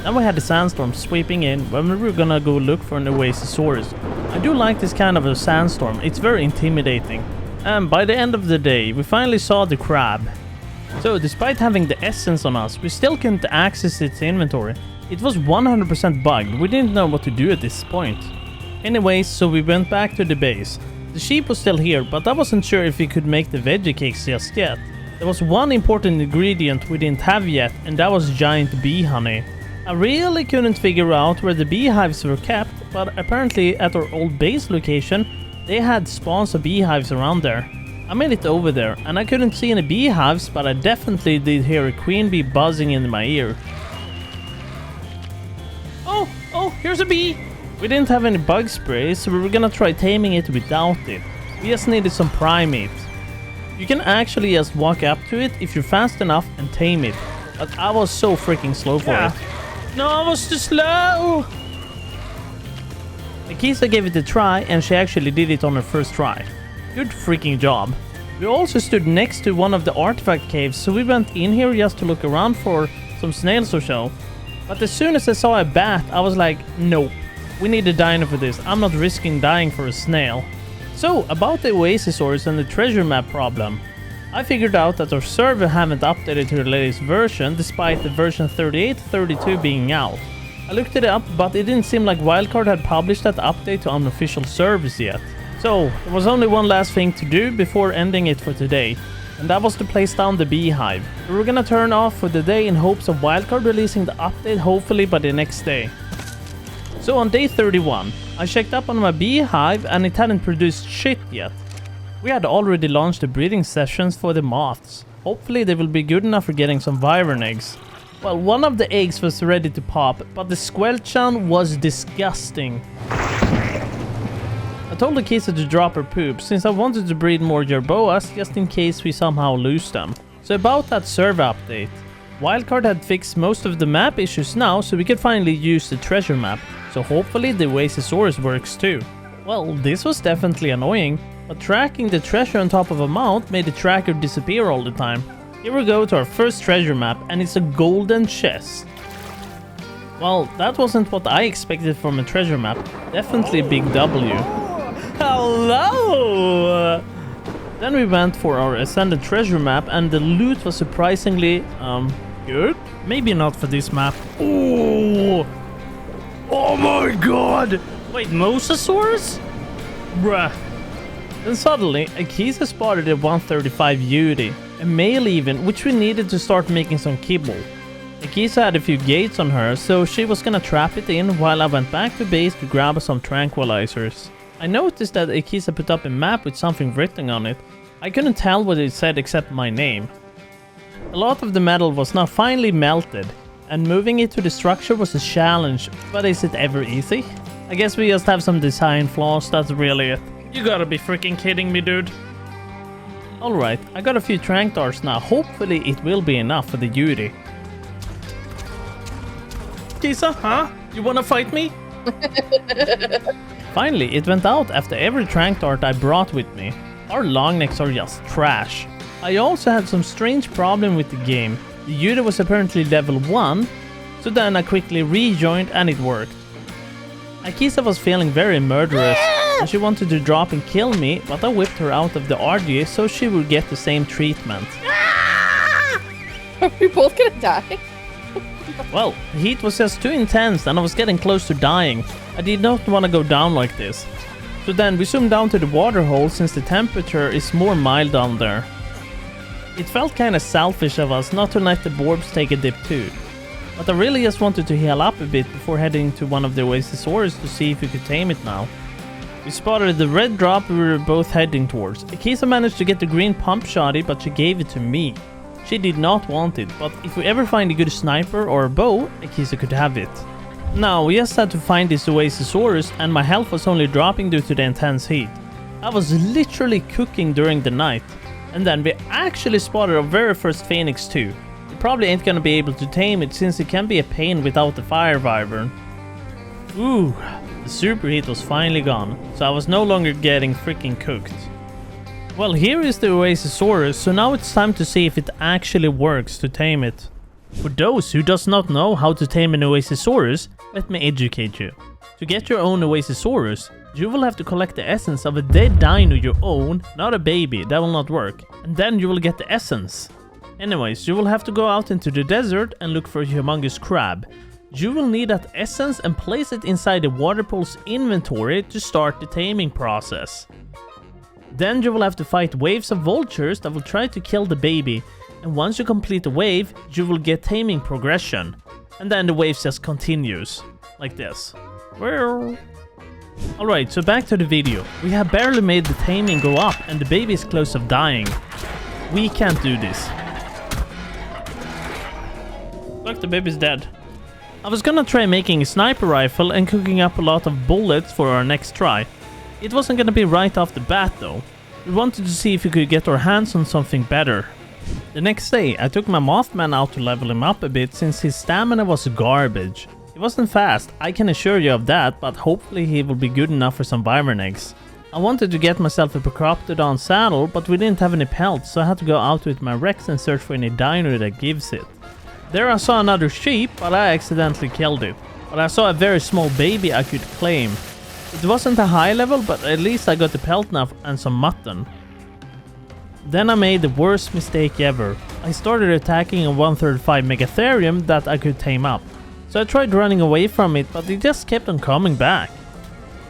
Then we had the sandstorm sweeping in when we were gonna go look for an oasisaurus. I do like this kind of a sandstorm, it's very intimidating. And by the end of the day, we finally saw the crab. So despite having the essence on us, we still couldn't access its inventory. It was 100% bugged, we didn't know what to do at this point. Anyways, so we went back to the base. The sheep was still here, but I wasn't sure if we could make the veggie cakes just yet. There was one important ingredient we didn't have yet, and that was giant bee honey. I really couldn't figure out where the beehives were kept, but apparently at our old base location, they had spawns of beehives around there. I made it over there, and I couldn't see any beehives, but I definitely did hear a queen bee buzzing in my ear. Oh, here's a bee! We didn't have any bug spray, so we were gonna try taming it without it. We just needed some primate. You can actually just walk up to it if you're fast enough and tame it, but I was so freaking slow for it. No, I was too slow! Akisa gave it a try, and she actually did it on her first try. Good freaking job. We also stood next to one of the artifact caves, so we went in here just to look around for some snails or so. But as soon as I saw a bat, I was like, no, we need a dino for this. I'm not risking dying for a snail. So, about the oasisaurs and the treasure map problem. I figured out that our server haven't updated to the latest version, despite the version 38.32 being out. I looked it up, but it didn't seem like Wildcard had published that update to unofficial servers yet. So, there was only one last thing to do before ending it for today, and that was to place down the beehive. We were gonna turn off for the day in hopes of Wildcard releasing the update hopefully by the next day. So on day 31, I checked up on my beehive and it hadn't produced shit yet. We had already launched the breeding sessions for the moths. Hopefully they will be good enough for getting some wyvern eggs. Well, one of the eggs was ready to pop, but the squelchan was disgusting. I told Akisa to drop her poop, since I wanted to breed more jerboas just in case we somehow lose them. So about that server update. Wildcard had fixed most of the map issues now, so we could finally use the treasure map. So hopefully the oasisaurus works too. Well, this was definitely annoying, but tracking the treasure on top of a mount made the tracker disappear all the time. Here we go to our first treasure map, and it's a golden chest. Well, that wasn't what I expected from a treasure map. Definitely a big W. Hello! Then we went for our ascended treasure map, and the loot was surprisingly, good? Maybe not for this map. Oh! Oh my god! Wait, mosasaurus? Bruh. Then suddenly, Akisa spotted a 135 Yuri, a male even, which we needed to start making some kibble. Akisa had a few gates on her, so she was gonna trap it in while I went back to base to grab some tranquilizers. I noticed that Akisa put up a map with something written on it. I couldn't tell what it said except my name. A lot of the metal was now finally melted, and moving it to the structure was a challenge, but is it ever easy? I guess we just have some design flaws, that's really it. You gotta be freaking kidding me, dude. Alright, I got a few trank darts now, hopefully it will be enough for the Yuri. Kisa, huh? You wanna fight me? Finally, it went out after every trank dart I brought with me. Our long necks are just trash. I also had some strange problem with the game. The Yuri was apparently level 1, so then I quickly rejoined and it worked. Akisa was feeling very murderous, and she wanted to drop and kill me, but I whipped her out of the RGA so she would get the same treatment. Are we both gonna die? Well, the heat was just too intense and I was getting close to dying. I did not want to go down like this. So then we zoomed down to the water hole since the temperature is more mild down there. It felt kinda selfish of us not to let the Borbs take a dip too. But I really just wanted to heal up a bit before heading to one of the oasisaurs to see if we could tame it now. We spotted the red drop we were both heading towards. Akisa managed to get the green pump shotty, but she gave it to me. She did not want it, but if we ever find a good sniper or a bow, Akisa could have it. Now, we just had to find this oasisaurus, and my health was only dropping due to the intense heat. I was literally cooking during the night. And then we actually spotted our very first phoenix too. We probably ain't gonna be able to tame it since it can be a pain without the fire wyvern. Ooh, the superheat was finally gone, so I was no longer getting freaking cooked. Well, here is the oasisaurus, so now it's time to see if it actually works to tame it. For those who does not know how to tame an oasisaurus, let me educate you. To get your own oasisaurus, you will have to collect the essence of a dead dino you own, not a baby, that will not work. And then you will get the essence. Anyways, you will have to go out into the desert and look for a humongous crab. You will need that essence and place it inside the water pool's inventory to start the taming process. Then you will have to fight waves of vultures that will try to kill the baby. And once you complete the wave, you will get taming progression. And then the wave just continues. Like this. Alright, so back to the video. We have barely made the taming go up and the baby is close of dying. We can't do this. Look, the baby's dead. I was gonna try making a sniper rifle and cooking up a lot of bullets for our next try. It wasn't gonna be right off the bat though. We wanted to see if we could get our hands on something better. The next day, I took my Mothman out to level him up a bit since his stamina was garbage. He wasn't fast, I can assure you of that, but hopefully he will be good enough for some wyvern eggs. I wanted to get myself a Procoptodon saddle, but we didn't have any pelts, so I had to go out with my Rex and search for any dino that gives it. There I saw another sheep, but I accidentally killed it. But I saw a very small baby I could claim. It wasn't a high level, but at least I got the pelt now and some mutton. Then I made the worst mistake ever. I started attacking a 135 megatherium that I could tame up. So I tried running away from it, but it just kept on coming back.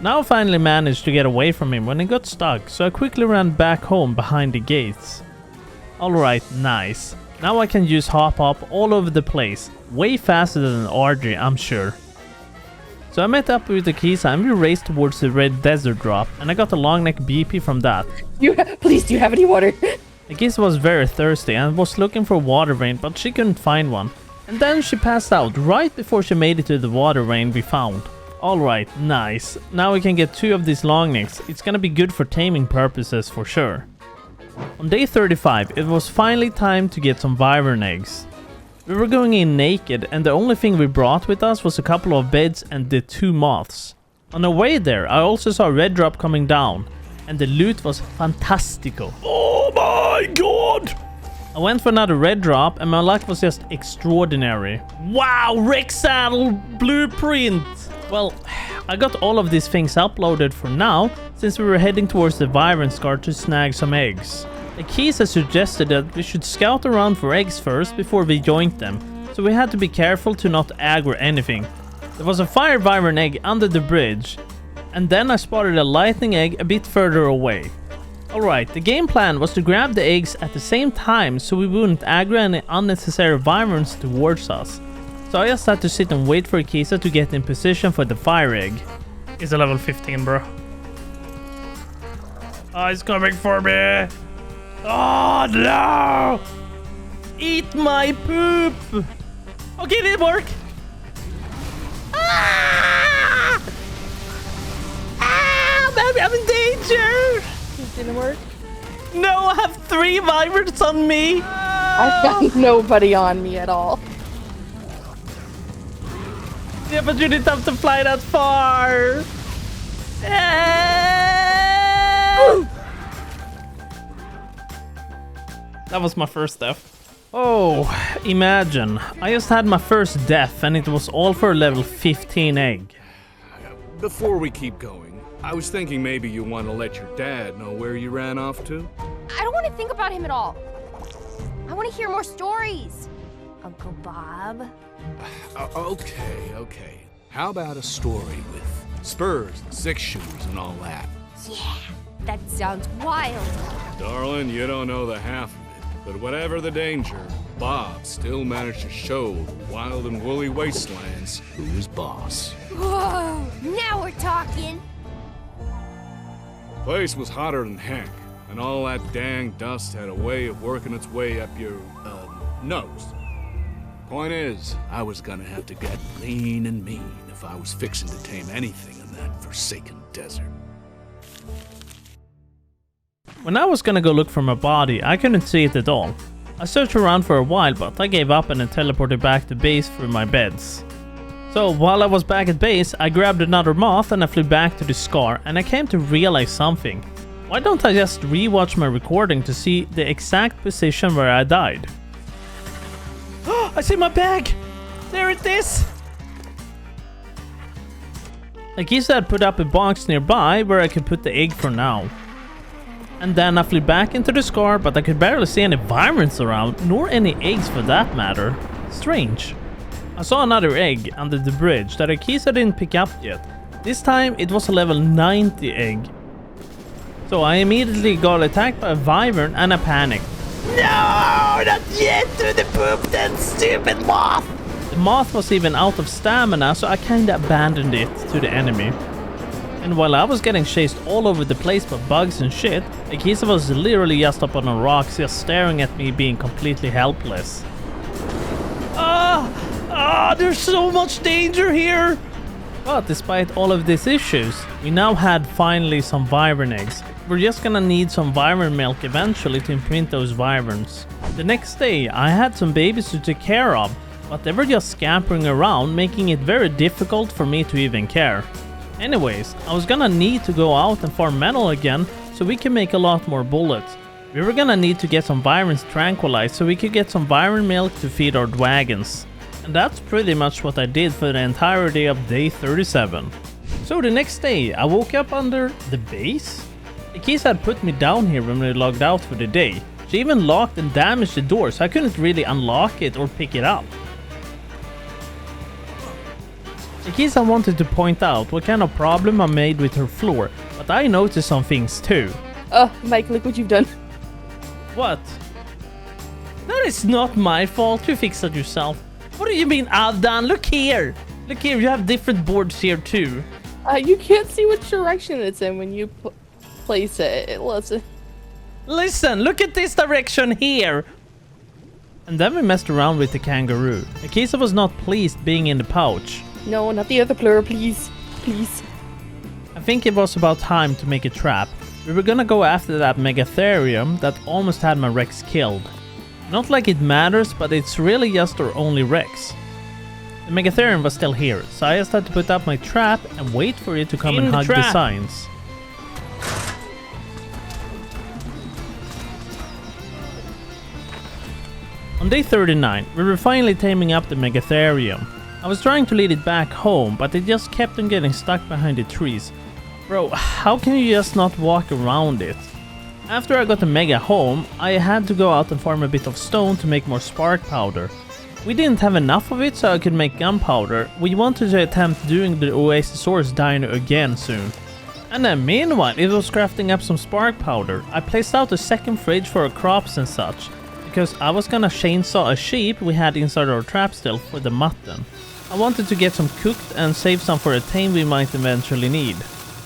Now I finally managed to get away from him when he got stuck, so I quickly ran back home behind the gates. Alright, nice. Now I can use hop all over the place. Way faster than RG, I'm sure. So I met up with Akisa and we raced towards the red desert drop, and I got a long neck BP from that. Please, do you have any water? Akisa was very thirsty and was looking for a water vein, but she couldn't find one. And then she passed out right before she made it to the water vein we found. Alright, nice. Now we can get 2 of these long necks. It's gonna be good for taming purposes for sure. On day 35, it was finally time to get some wyvern eggs. We were going in naked, and the only thing we brought with us was a couple of beds and the 2 moths. On the way there, I also saw a red drop coming down, and the loot was fantastical. Oh my god! I went for another red drop, and my luck was just extraordinary. Wow, Rex Saddle Blueprint! Well, I got all of these things uploaded for now, since we were heading towards the Wyvern scar to snag some eggs. Akisa suggested that we should scout around for eggs first before we joined them, so we had to be careful to not aggro anything. There was a fire wyvern egg under the bridge, and then I spotted a lightning egg a bit further away. Alright, the game plan was to grab the eggs at the same time so we wouldn't aggro any unnecessary wyverns towards us. So I just had to sit and wait for Akisa to get in position for the fire egg. He's a level 15, bro. Oh, he's coming for me. Oh, no. Eat my poop! Okay, it didn't work. Ah! Ah, baby, I'm in danger. It didn't work. No, I have 3 wyverns on me. I've got nobody on me at all. Yeah, but you didn't have to fly that far. That was my first death. Oh, imagine. I just had my first death and it was all for a level 15 egg. Before we keep going, I was thinking maybe you want to let your dad know where you ran off to. I don't want to think about him at all. I want to hear more stories. Uncle Bob. Okay. How about a story with spurs and 6-shooters and all that? Yeah, that sounds wild. Darling, you don't know the half of it. But whatever the danger, Bob still managed to show the wild and woolly wastelands who is boss. Whoa, now we're talking. The place was hotter than heck, and all that dang dust had a way of working its way up your, nose. Point is, I was gonna have to get lean and mean if I was fixing to tame anything in that forsaken desert. When I was gonna go look for my body, I couldn't see it at all. I searched around for a while, but I gave up and then teleported back to base through my beds. So while I was back at base, I grabbed another moth and I flew back to the scar, and I came to realize something. Why don't I just rewatch my recording to see the exact position where I died? I see my bag! There it is! Akisa had put up a box nearby where I could put the egg for now. And then I flew back into the scar, but I could barely see any wyverns around, nor any eggs for that matter. Strange. I saw another egg under the bridge that Akisa didn't pick up yet. This time it was a level 90 egg. So I immediately got attacked by a wyvern and I panicked. No, not yet to the poop, that stupid moth! The moth was even out of stamina, so I kinda abandoned it to the enemy. And while I was getting chased all over the place by bugs and shit, Akisa was literally just up on a rock, just staring at me being completely helpless. There's so much danger here! But despite all of these issues, we now had finally some wyvern eggs. We're just gonna need some wyvern milk eventually to imprint those wyverns. The next day, I had some babies to take care of, but they were just scampering around, making it very difficult for me to even care. Anyways, I was gonna need to go out and farm metal again so we can make a lot more bullets. We were gonna need to get some wyverns tranquilized so we could get some wyvern milk to feed our dragons. And that's pretty much what I did for the entirety of day 37. So the next day, I woke up under the base. Akisa had put me down here when we logged out for the day. She even locked and damaged the door, so I couldn't really unlock it or pick it up. Akisa wanted to point out what kind of problem I made with her floor, but I noticed some things too. Oh, Mike, look what you've done. What? That is not my fault. You fixed it yourself. What do you mean I've done? Look here. Look here, you have different boards here too. You can't see which direction it's in when you place it. Listen, look at this direction here. And then we messed around with the kangaroo. Akisa was not pleased being in the pouch. No, not the other player, please. Please. I think it was about time to make a trap. We were gonna go after that megatherium that almost had my Rex killed. Not like it matters, but it's really just our only Rex. The megatherium was still here, so I just had to put up my trap and wait for it to come and hug the signs. On day 39, we were finally taming up the megatherium. I was trying to lead it back home, but it just kept on getting stuck behind the trees. Bro, how can you just not walk around it? After I got the mega home, I had to go out and farm a bit of stone to make more spark powder. We didn't have enough of it so I could make gunpowder. We wanted to attempt doing the oasisaur's dino again soon. And then meanwhile, it was crafting up some spark powder. I placed out a second fridge for our crops and such, because I was gonna chainsaw a sheep we had inside our trap still for the mutton. I wanted to get some cooked and save some for a tame we might eventually need.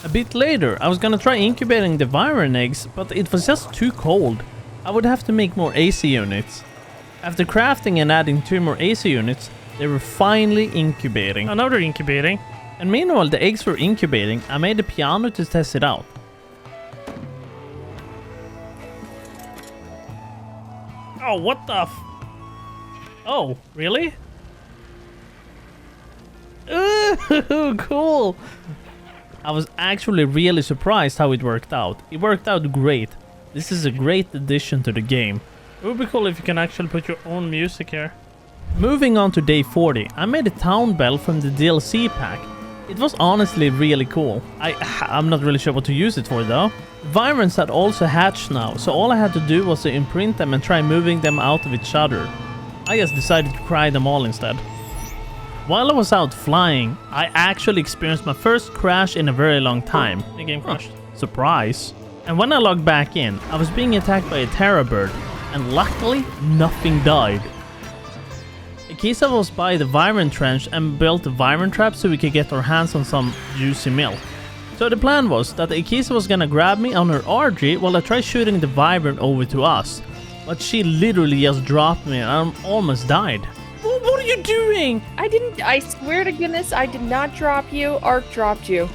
A bit later, I was gonna try incubating the wyvern eggs, but it was just too cold. I would have to make more AC units. After crafting and adding 2 more AC units, they were finally incubating. Oh, now they're incubating. And meanwhile the eggs were incubating, I made a piano to test it out. Oh, what the f... Oh, really? Ooh, cool! I was actually really surprised how it worked out. It worked out great. This is a great addition to the game. It would be cool if you can actually put your own music here. Moving on to day 40, I made a town bell from the DLC pack. It was honestly really cool. I'm not really sure what to use it for though. Wyverns had also hatched now, so all I had to do was to imprint them and try moving them out of each other. I just decided to cry them all instead. While I was out flying, I actually experienced my first crash in a very long time. The game crashed. Surprise. And when I logged back in, I was being attacked by a terror bird, and luckily, nothing died. Akisa was by the wyvern trench and built a wyvern trap so we could get our hands on some juicy milk. So the plan was that Akisa was gonna grab me on her RG while I tried shooting the wyvern over to us. But she literally just dropped me and I almost died. What are you doing? I swear to goodness, I did not drop you. Ark dropped you.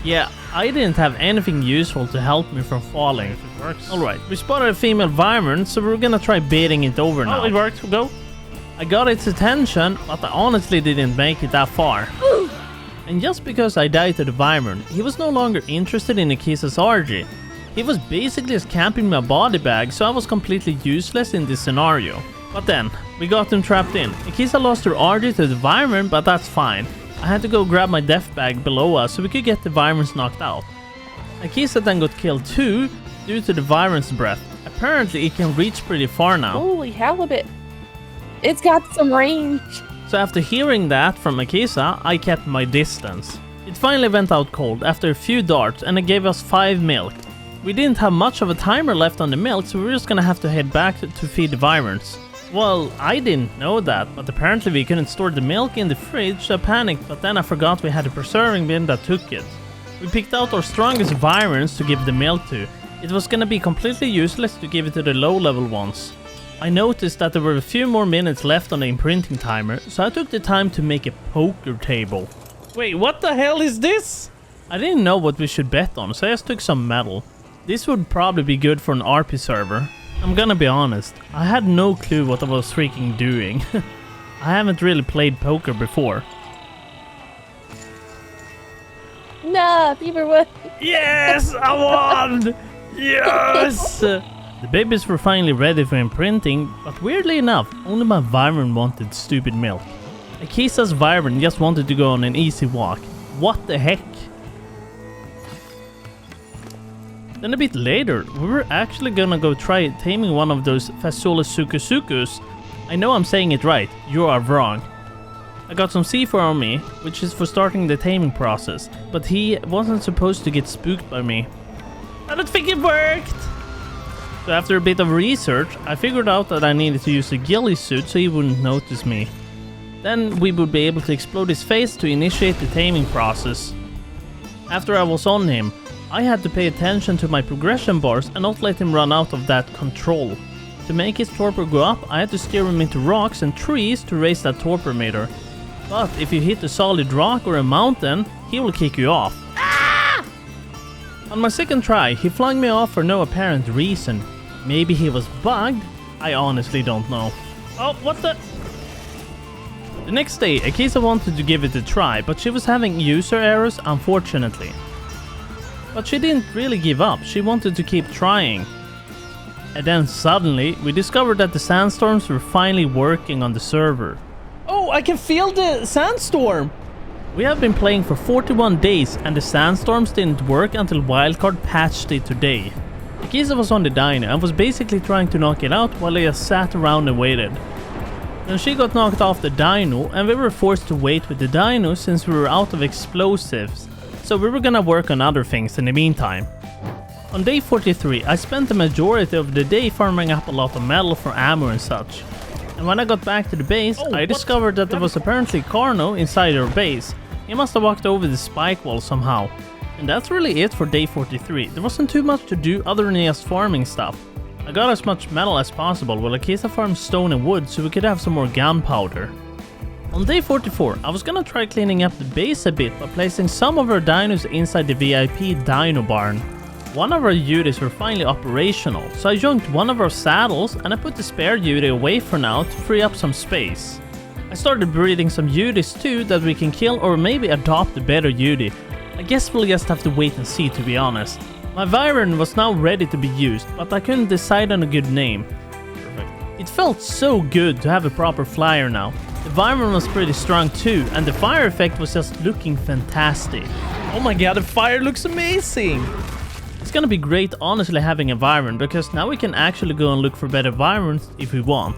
Yeah, I didn't have anything useful to help me from falling. If it works. Alright, we spotted a female wyvern, so we're gonna try baiting it over now. Oh, it worked. Go. I got its attention, but I honestly didn't make it that far. And just because I died to the wyvern, he was no longer interested in Akisa's RG. He was basically just camping my body bag, so I was completely useless in this scenario. But then, we got him trapped in. Akisa lost her RG to the wyvern, but that's fine. I had to go grab my death bag below us so we could get the wyverns knocked out. Akisa then got killed too, due to the wyvern's breath. Apparently it can reach pretty far now. Holy halibut. It's got some range. So after hearing that from Akisa, I kept my distance. It finally went out cold after a few darts and it gave us 5 milk. We didn't have much of a timer left on the milk, so we were just gonna have to head back to feed the wyverns. Well, I didn't know that, but apparently we couldn't store the milk in the fridge, so I panicked, but then I forgot we had a preserving bin that took it. We picked out our strongest wyverns to give the milk to. It was gonna be completely useless to give it to the low level ones. I noticed that there were a few more minutes left on the imprinting timer, so I took the time to make a poker table. Wait, what the hell is this? I didn't know what we should bet on, so I just took some metal. This would probably be good for an RP server. I'm gonna be honest, I had no clue what I was freaking doing. I haven't really played poker before. Ooh, Nah, Beaver won. Yes, I won! Yes! The babies were finally ready for imprinting, but weirdly enough, only my wyvern wanted stupid milk. Akisa's wyvern just wanted to go on an easy walk. What the heck? Then a bit later, we were actually gonna go try taming one of those fulgursuchus. I know I'm saying it right, you are wrong. I got some C4 on me, which is for starting the taming process, but he wasn't supposed to get spooked by me. I don't think it worked! So after a bit of research, I figured out that I needed to use a ghillie suit so he wouldn't notice me. Then we would be able to explode his face to initiate the taming process. After I was on him, I had to pay attention to my progression bars and not let him run out of that control. To make his torpor go up, I had to steer him into rocks and trees to raise that torpor meter. But if you hit a solid rock or a mountain, he will kick you off. Ah! On my second try, he flung me off for no apparent reason. Maybe he was bugged? I honestly don't know. Oh, what the? The next day, Akisa wanted to give it a try, but she was having user errors, unfortunately. But she didn't really give up, she wanted to keep trying. And then suddenly, we discovered that the sandstorms were finally working on the server. Oh, I can feel the sandstorm! We have been playing for 41 days and the sandstorms didn't work until Wildcard patched it today. Akisa was on the dino and was basically trying to knock it out while I just sat around and waited. Then she got knocked off the dino and we were forced to wait with the dino since we were out of explosives. So we were gonna work on other things in the meantime. On day 43, I spent the majority of the day farming up a lot of metal for ammo and such. And when I got back to the base, I discovered that there was apparently Carno inside our base. He must have walked over the spike wall somehow. And that's really it for day 43. There wasn't too much to do other than just farming stuff. I got as much metal as possible while Akisa farmed stone and wood so we could have some more gunpowder. On day 44, I was gonna try cleaning up the base a bit by placing some of our dinos inside the VIP dino barn. One of our UDs were finally operational, so I joined one of our saddles and I put the spare UD away for now to free up some space. I started breeding some UDs too that we can kill or maybe adopt a better UD. I guess we'll just have to wait and see, to be honest. My Wyvern was now ready to be used, but I couldn't decide on a good name. Perfect. It felt so good to have a proper flyer now. The Wyvern was pretty strong too, and the fire effect was just looking fantastic. Oh my god, the fire looks amazing! It's gonna be great honestly having a Wyvern, because now we can actually go and look for better Wyverns if we want.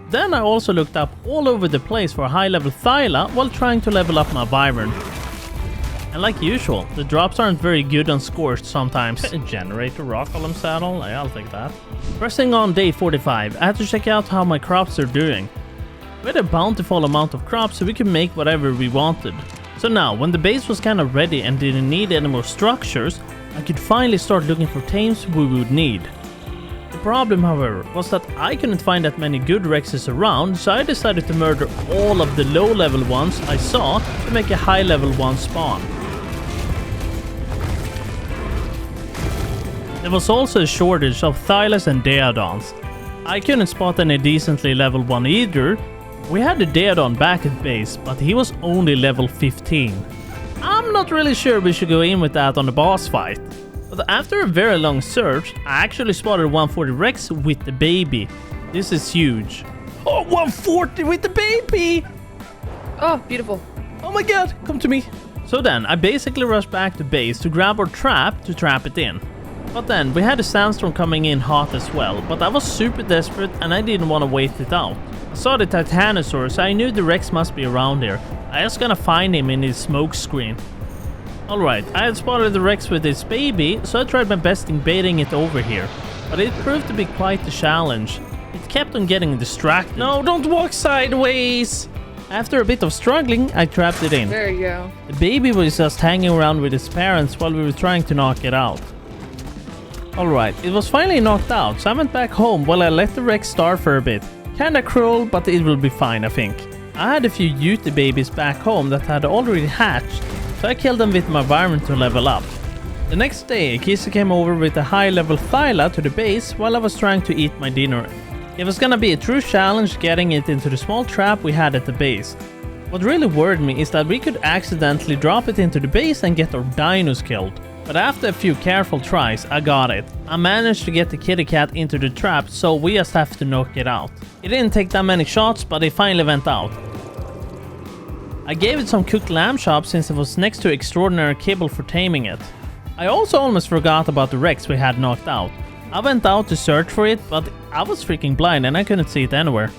Then I also looked up all over the place for a high level Thyla while trying to level up my Wyvern. And like usual, the drops aren't very good on Scorched sometimes. Generator rock column saddle, I'll take that. Pressing on day 45, I had to check out how my crops are doing. We had a bountiful amount of crops so we could make whatever we wanted. So now, when the base was kind of ready and didn't need any more structures, I could finally start looking for tames we would need. The problem, however, was that I couldn't find that many good Rexes around, so I decided to murder all of the low level ones I saw to make a high level one spawn. There was also a shortage of Thylas and Deodons. I couldn't spot any decently level 1 either. We had a Deodon back at base, but he was only level 15. I'm not really sure we should go in with that on the boss fight. But after a very long search, I actually spotted 140 Rex with the baby. This is huge. Oh, 140 with the baby! Oh, beautiful. Oh my god, come to me. So then, I basically rushed back to base to grab our trap to trap it in. But then, we had a sandstorm coming in hot as well, but I was super desperate and I didn't want to wait it out. I saw the Titanosaur, so I knew the Rex must be around here. I was gonna find him in his smoke screen. Alright, I had spotted the Rex with his baby, so I tried my best in baiting it over here. But it proved to be quite a challenge. It kept on getting distracted. No, don't walk sideways! After a bit of struggling, I trapped it in. There you go. The baby was just hanging around with his parents while we were trying to knock it out. Alright, it was finally knocked out, so I went back home while I let the Rex starve for a bit. Kinda cruel, but it will be fine, I think. I had a few Ute babies back home that had already hatched, so I killed them with my Wyvern to level up. The next day, Akisa came over with a high level Thyla to the base while I was trying to eat my dinner. It was gonna be a true challenge getting it into the small trap we had at the base. What really worried me is that we could accidentally drop it into the base and get our dinos killed. But after a few careful tries, I got it. I managed to get the kitty cat into the trap, so we just have to knock it out. It didn't take that many shots, but it finally went out. I gave it some cooked lamb chops since it was next to extraordinary kibble for taming it. I also almost forgot about the Rex we had knocked out. I went out to search for it, but I was freaking blind and I couldn't see it anywhere.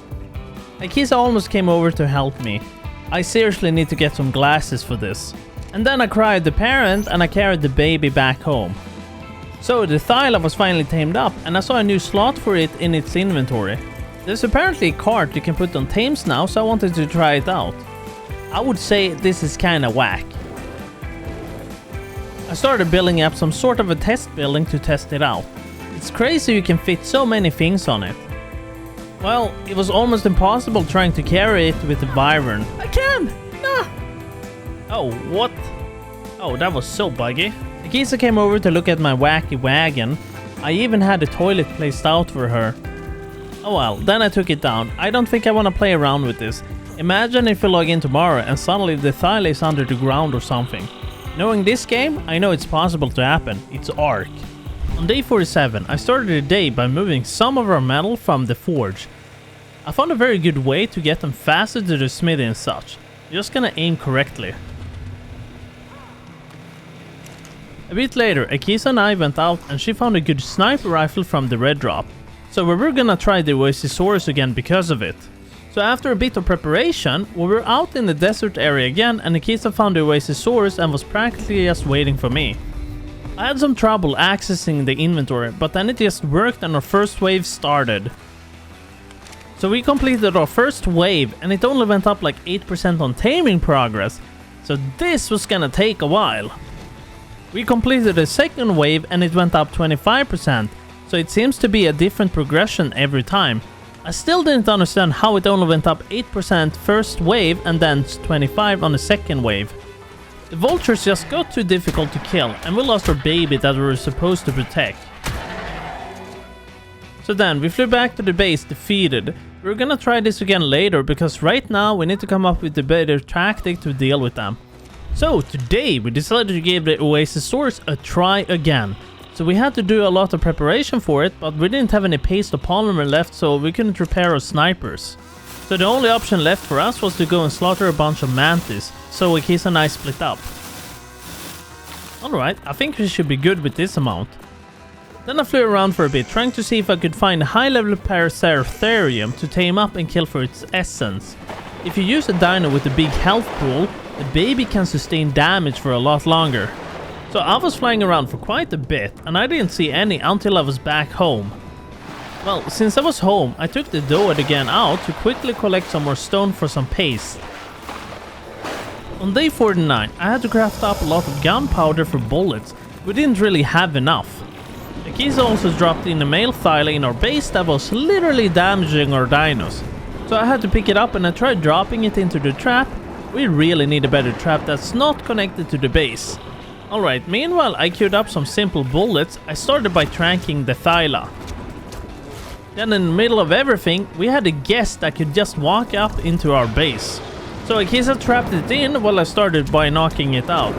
Akisa almost came over to help me. I seriously need to get some glasses for this. And then I cried the parent and I carried the baby back home. So the Thyla was finally tamed up and I saw a new slot for it in its inventory. There's apparently a cart you can put on tames now, so I wanted to try it out. I would say this is kinda whack. I started building up some sort of a test building to test it out. It's crazy you can fit so many things on it. Well, it was almost impossible trying to carry it with the Wyvern. I can! No! Oh, what? Oh, that was so buggy. Akisa came over to look at my wacky wagon. I even had a toilet placed out for her. Oh well, then I took it down. I don't think I want to play around with this. Imagine if we log in tomorrow and suddenly the Thyla is under the ground or something. Knowing this game, I know it's possible to happen. It's Ark. On day 47, I started the day by moving some of our metal from the forge. I found a very good way to get them faster to the smithy and such. Just gonna aim correctly. A bit later, Akisa and I went out and she found a good sniper rifle from the red drop. So we were gonna try the oasisaurus again because of it. So after a bit of preparation, we were out in the desert area again and Akisa found the oasisaurus and was practically just waiting for me. I had some trouble accessing the inventory, but then it just worked and our first wave started. So we completed our first wave and it only went up like 8% on taming progress. So this was gonna take a while. We completed the second wave and it went up 25%. So it seems to be a different progression every time. I still didn't understand how it only went up 8% first wave and then 25 on the second wave. The vultures just got too difficult to kill and we lost our baby that we were supposed to protect. So then we flew back to the base defeated. We're gonna try this again later because right now we need to come up with a better tactic to deal with them. So today we decided to give the oasisaurus a try again. So we had to do a lot of preparation for it, but we didn't have any paste or polymer left, so we couldn't repair our snipers. So the only option left for us was to go and slaughter a bunch of mantis, so Akisa and I split up. Alright, I think we should be good with this amount. Then I flew around for a bit, trying to see if I could find a high-level Paraceratherium to tame up and kill for its essence. If you use a dino with a big health pool, the baby can sustain damage for a lot longer. So I was flying around for quite a bit, and I didn't see any until I was back home. Well, since I was home, I took the doad again out to quickly collect some more stone for some paste. On day 49, I had to craft up a lot of gunpowder for bullets. We didn't really have enough. Akisa also dropped in a male Thyla in our base that was literally damaging our dinos. So I had to pick it up and I tried dropping it into the trap. We really need a better trap that's not connected to the base. Alright, meanwhile I queued up some simple bullets. I started by tranking the Thyla. Then in the middle of everything, we had a guest that could just walk up into our base. So Akisa trapped it in while I started by knocking it out.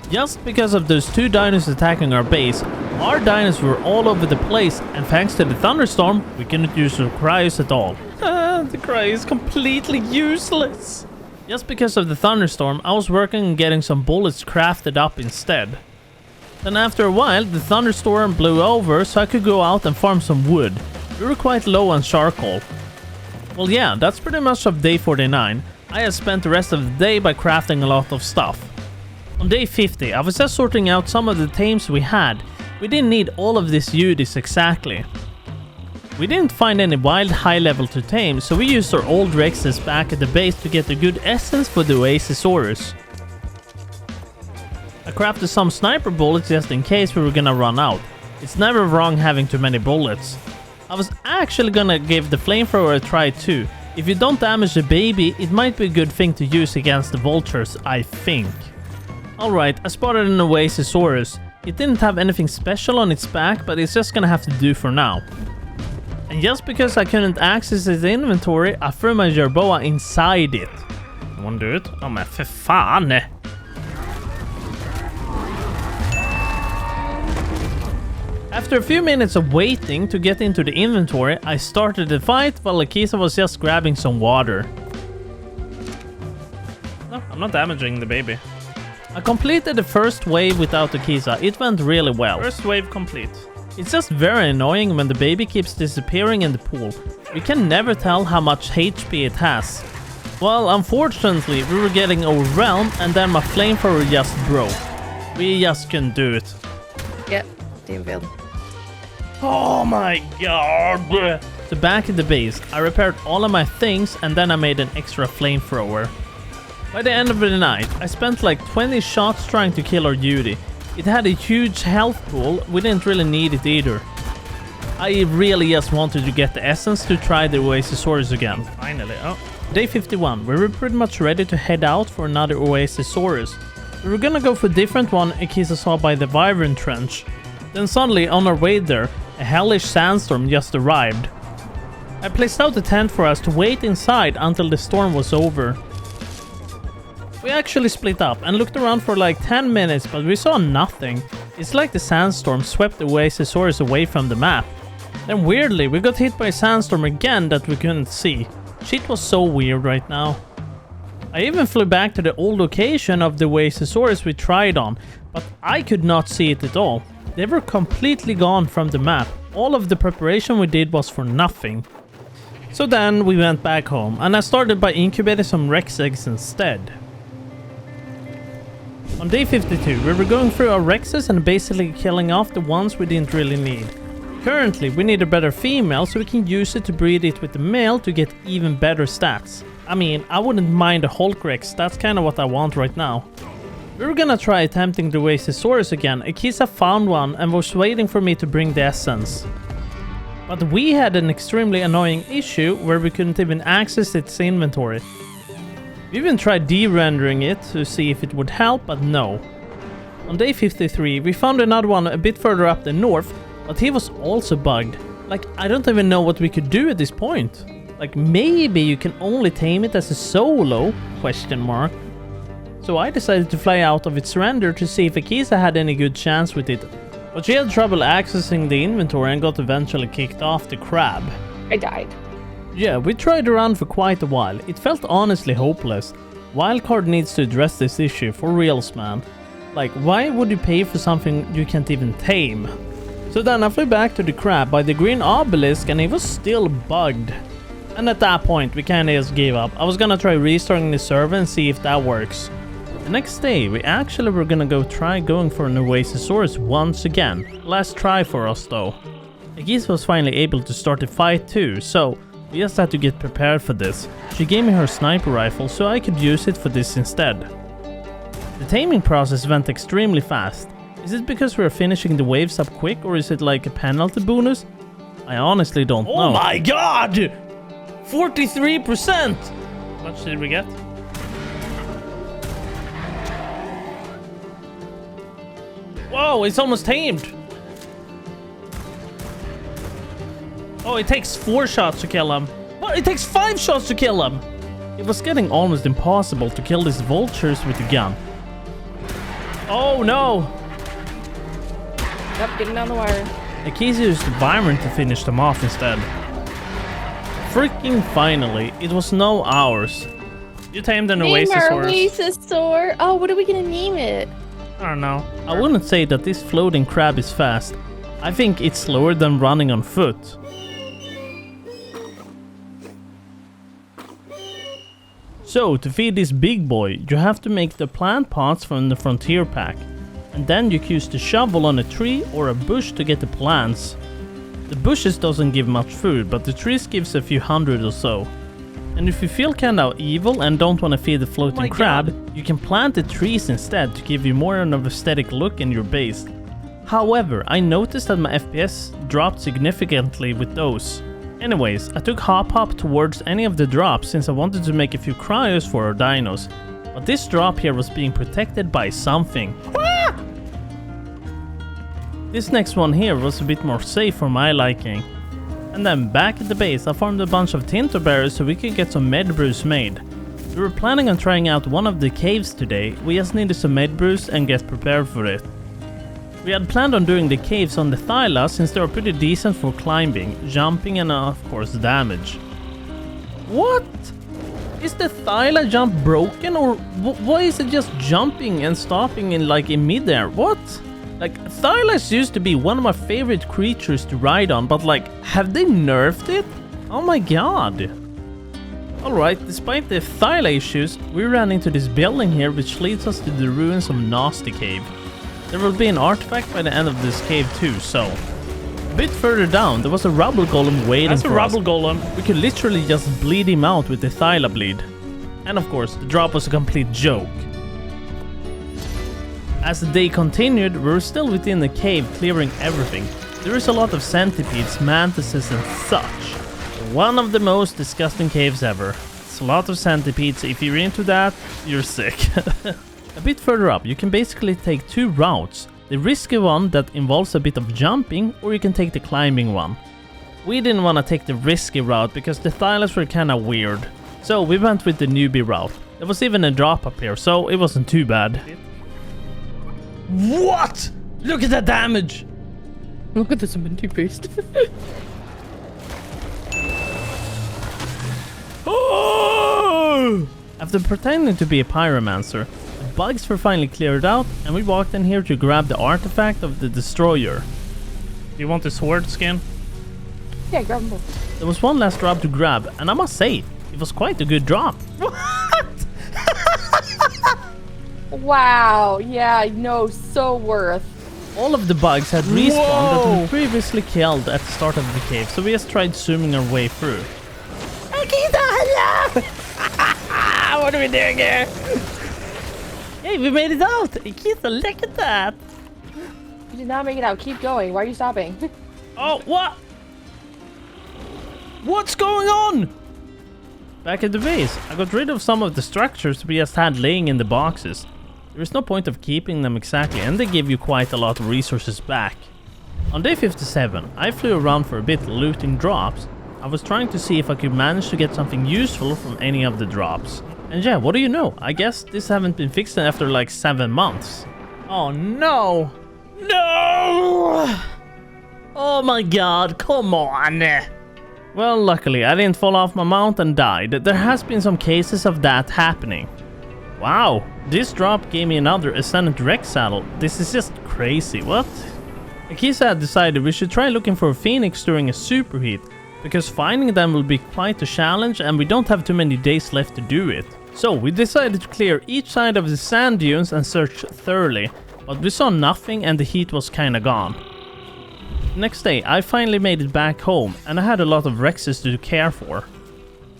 Just because of those two dinos attacking our base, our dinos were all over the place, and thanks to the thunderstorm, we couldn't use our cryos at all. The cryo is completely useless. Just because of the thunderstorm, I was working on getting some bullets crafted up instead. Then after a while, the thunderstorm blew over, so I could go out and farm some wood. We were quite low on charcoal. Well yeah, that's pretty much of day 49. I have spent the rest of the day by crafting a lot of stuff. On day 50, I was just sorting out some of the tames we had. We didn't need all of this UDs exactly. We didn't find any wild high level to tame, so we used our old Rexes back at the base to get a good essence for the oasisaurus. I crafted some sniper bullets just in case we were gonna run out. It's never wrong having too many bullets. I was actually gonna give the flamethrower a try too. If you don't damage the baby, it might be a good thing to use against the vultures, I think. Alright, I spotted an oasisaurus. It didn't have anything special on its back, but it's just gonna have to do for now. And just because I couldn't access its inventory, I threw my jerboa inside it. You wanna do it? Ja men för fan! After a few minutes of waiting to get into the inventory, I started the fight while Akisa was just grabbing some water. No, I'm not damaging the baby. I completed the first wave without Akisa. It went really well. First wave complete. It's just very annoying when the baby keeps disappearing in the pool. We can never tell how much HP it has. Well, unfortunately, we were getting overwhelmed and then my flamethrower just broke. We just couldn't do it. Yep, team failed. Oh my god! So back at the base, I repaired all of my things and then I made an extra flamethrower. By the end of the night, I spent like 20 shots trying to kill our duty. It had a huge health pool, we didn't really need it either. I really just wanted to get the essence to try the oasisaurus again. Finally, oh. Day 51, we were pretty much ready to head out for another oasisaurus. We were gonna go for a different one Akisa saw by the Wyvern trench. Then suddenly, on our way there, a hellish sandstorm just arrived. I placed out a tent for us to wait inside until the storm was over. We actually split up and looked around for like 10 minutes, but we saw nothing. It's like the sandstorm swept the oasisaurus away from the map. Then weirdly, we got hit by a sandstorm again that we couldn't see. Shit was so weird right now. I even flew back to the old location of the oasisaurus we tried on, but I could not see it at all. They were completely gone from the map. All of the preparation we did was for nothing. So then we went back home and I started by incubating some Rex eggs instead. On day 52, we were going through our Rexes and basically killing off the ones we didn't really need. Currently, we need a better female so we can use it to breed it with the male to get even better stats. I mean, I wouldn't mind a Hulk Rex, that's kinda what I want right now. We were gonna try attempting the oasisaurus again. Akisa found one and was waiting for me to bring the essence. But we had an extremely annoying issue where we couldn't even access its inventory. We even tried de-rendering it to see if it would help, but no. On day 53, we found another one a bit further up the north, but he was also bugged. Like, I don't even know what we could do at this point. Like, maybe you can only tame it as a solo? Question mark. So I decided to fly out of its surrender to see if Akisa had any good chance with it. But she had trouble accessing the inventory and got eventually kicked off the crab. I died. Yeah, we tried around for quite a while. It felt honestly hopeless. Wildcard needs to address this issue for reals, man. Like, why would you pay for something you can't even tame? So then I flew back to the crab by the green obelisk and it was still bugged. And at that point we kinda just gave up. I was gonna try restarting the server and see if that works. The next day, we actually were gonna go try going for an oasisaurus once again. Last try for us though. Akisa was finally able to start the fight too, so we just had to get prepared for this. She gave me her sniper rifle so I could use it for this instead. The taming process went extremely fast. Is it because we're finishing the waves up quick or is it like a penalty bonus? I honestly don't know. Oh my god! 43%! How much did we get? Whoa, it's almost tamed. Oh, it takes 4 shots to kill him. What? It takes 5 shots to kill him. It was getting almost impossible to kill these vultures with the gun. Oh no. Yep, getting down the wire. Akisa used the Wyvern to finish them off instead. Freaking finally, it was no hours. You tamed an oasisaur. Oasisaur. Oh, what are we gonna name it? I don't know. I wouldn't say that this floating crab is fast. I think it's slower than running on foot. So, to feed this big boy, you have to make the plant pots from the frontier pack. And then you use the shovel on a tree or a bush to get the plants. The bushes doesn't give much food, but the trees gives a few hundred or so. And if you feel kinda evil and don't want to feed the floating crab, you can plant the trees instead to give you more of an aesthetic look in your base. However, I noticed that my FPS dropped significantly with those. Anyways, I took hop towards any of the drops since I wanted to make a few cryos for our dinos. But this drop here was being protected by something. Ah! This next one here was a bit more safe for my liking. And then back at the base I farmed a bunch of tinto berries so we could get some med brews made. We were planning on trying out one of the caves today, we just needed some med brews and get prepared for it. We had planned on doing the caves on the Thyla since they are pretty decent for climbing, jumping and of course damage. What? Is the Thyla jump broken or why is it just jumping and stopping in midair? What? Like, Thylas used to be one of my favorite creatures to ride on, but like, have they nerfed it? Oh my god. Alright, despite the Thyla issues, we ran into this building here which leads us to the ruins of Nasty Cave. There will be an artifact by the end of this cave too, so... A bit further down, there was a rubble golem waiting for us. That's a rubble golem. We could literally just bleed him out with the Thyla bleed. And of course, the drop was a complete joke. As the day continued, we were still within the cave clearing everything. There is a lot of centipedes, mantises and such. One of the most disgusting caves ever. It's a lot of centipedes, if you're into that, you're sick. A bit further up, you can basically take two routes. The risky one that involves a bit of jumping, or you can take the climbing one. We didn't want to take the risky route because the Thylas were kinda weird. So we went with the newbie route. There was even a drop up here, so it wasn't too bad. What? Look at that damage! Look at this minty beast. Oh! After pretending to be a pyromancer, the bugs were finally cleared out and we walked in here to grab the artifact of the destroyer. Do you want the sword skin? Yeah, grab them both. There was one last drop to grab and I must say, it was quite a good drop. Wow, yeah, no, so worth. All of the bugs had respawned that we previously killed at the start of the cave, so we just tried zooming our way through. What are we doing here? Hey, we made it out! Akita, look at that! You did not make it out. Keep going. Why are you stopping? Oh, what? What's going on? Back at the base, I got rid of some of the structures we just had laying in the boxes. There is no point of keeping them exactly, and they give you quite a lot of resources back. On day 57, I flew around for a bit looting drops. I was trying to see if I could manage to get something useful from any of the drops. And yeah, what do you know? I guess this haven't been fixed after like 7 months. Oh no! No! Oh my god, come on! Well, luckily I didn't fall off my mount and died. There has been some cases of that happening. Wow, this drop gave me another Ascendant Rex saddle. This is just crazy, what? Akisa had decided we should try looking for a phoenix during a superheat, because finding them will be quite a challenge and we don't have too many days left to do it. So we decided to clear each side of the sand dunes and search thoroughly, but we saw nothing and the heat was kinda gone. Next day I finally made it back home and I had a lot of Rexes to care for.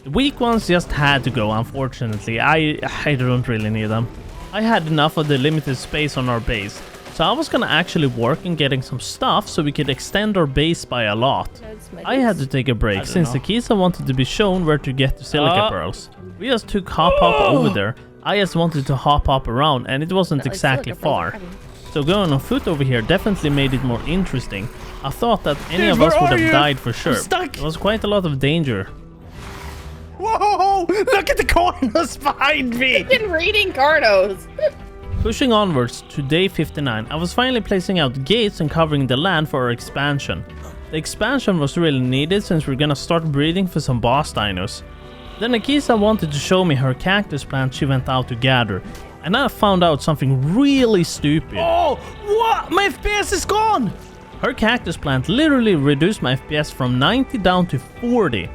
The weak ones just had to go, unfortunately. I don't really need them. I had enough of the limited space on our base, so I was gonna actually work on getting some stuff so we could extend our base by a lot. I had to take a break since Akisa wanted to be shown where to get the silica pearls. We just took hop over there. I just wanted to hop around and it wasn't exactly far. So going on foot over here definitely made it more interesting. I thought that any of us would have died for sure. There was quite a lot of danger. Whoa! Look at the corners behind me! I've been reading Cardos. Pushing onwards to day 59, I was finally placing out gates and covering the land for our expansion. The expansion was really needed since we're gonna start breeding for some boss dinos. Then Akisa wanted to show me her cactus plant she went out to gather, and I found out something really stupid. Oh! What? My FPS is gone! Her cactus plant literally reduced my FPS from 90 down to 40.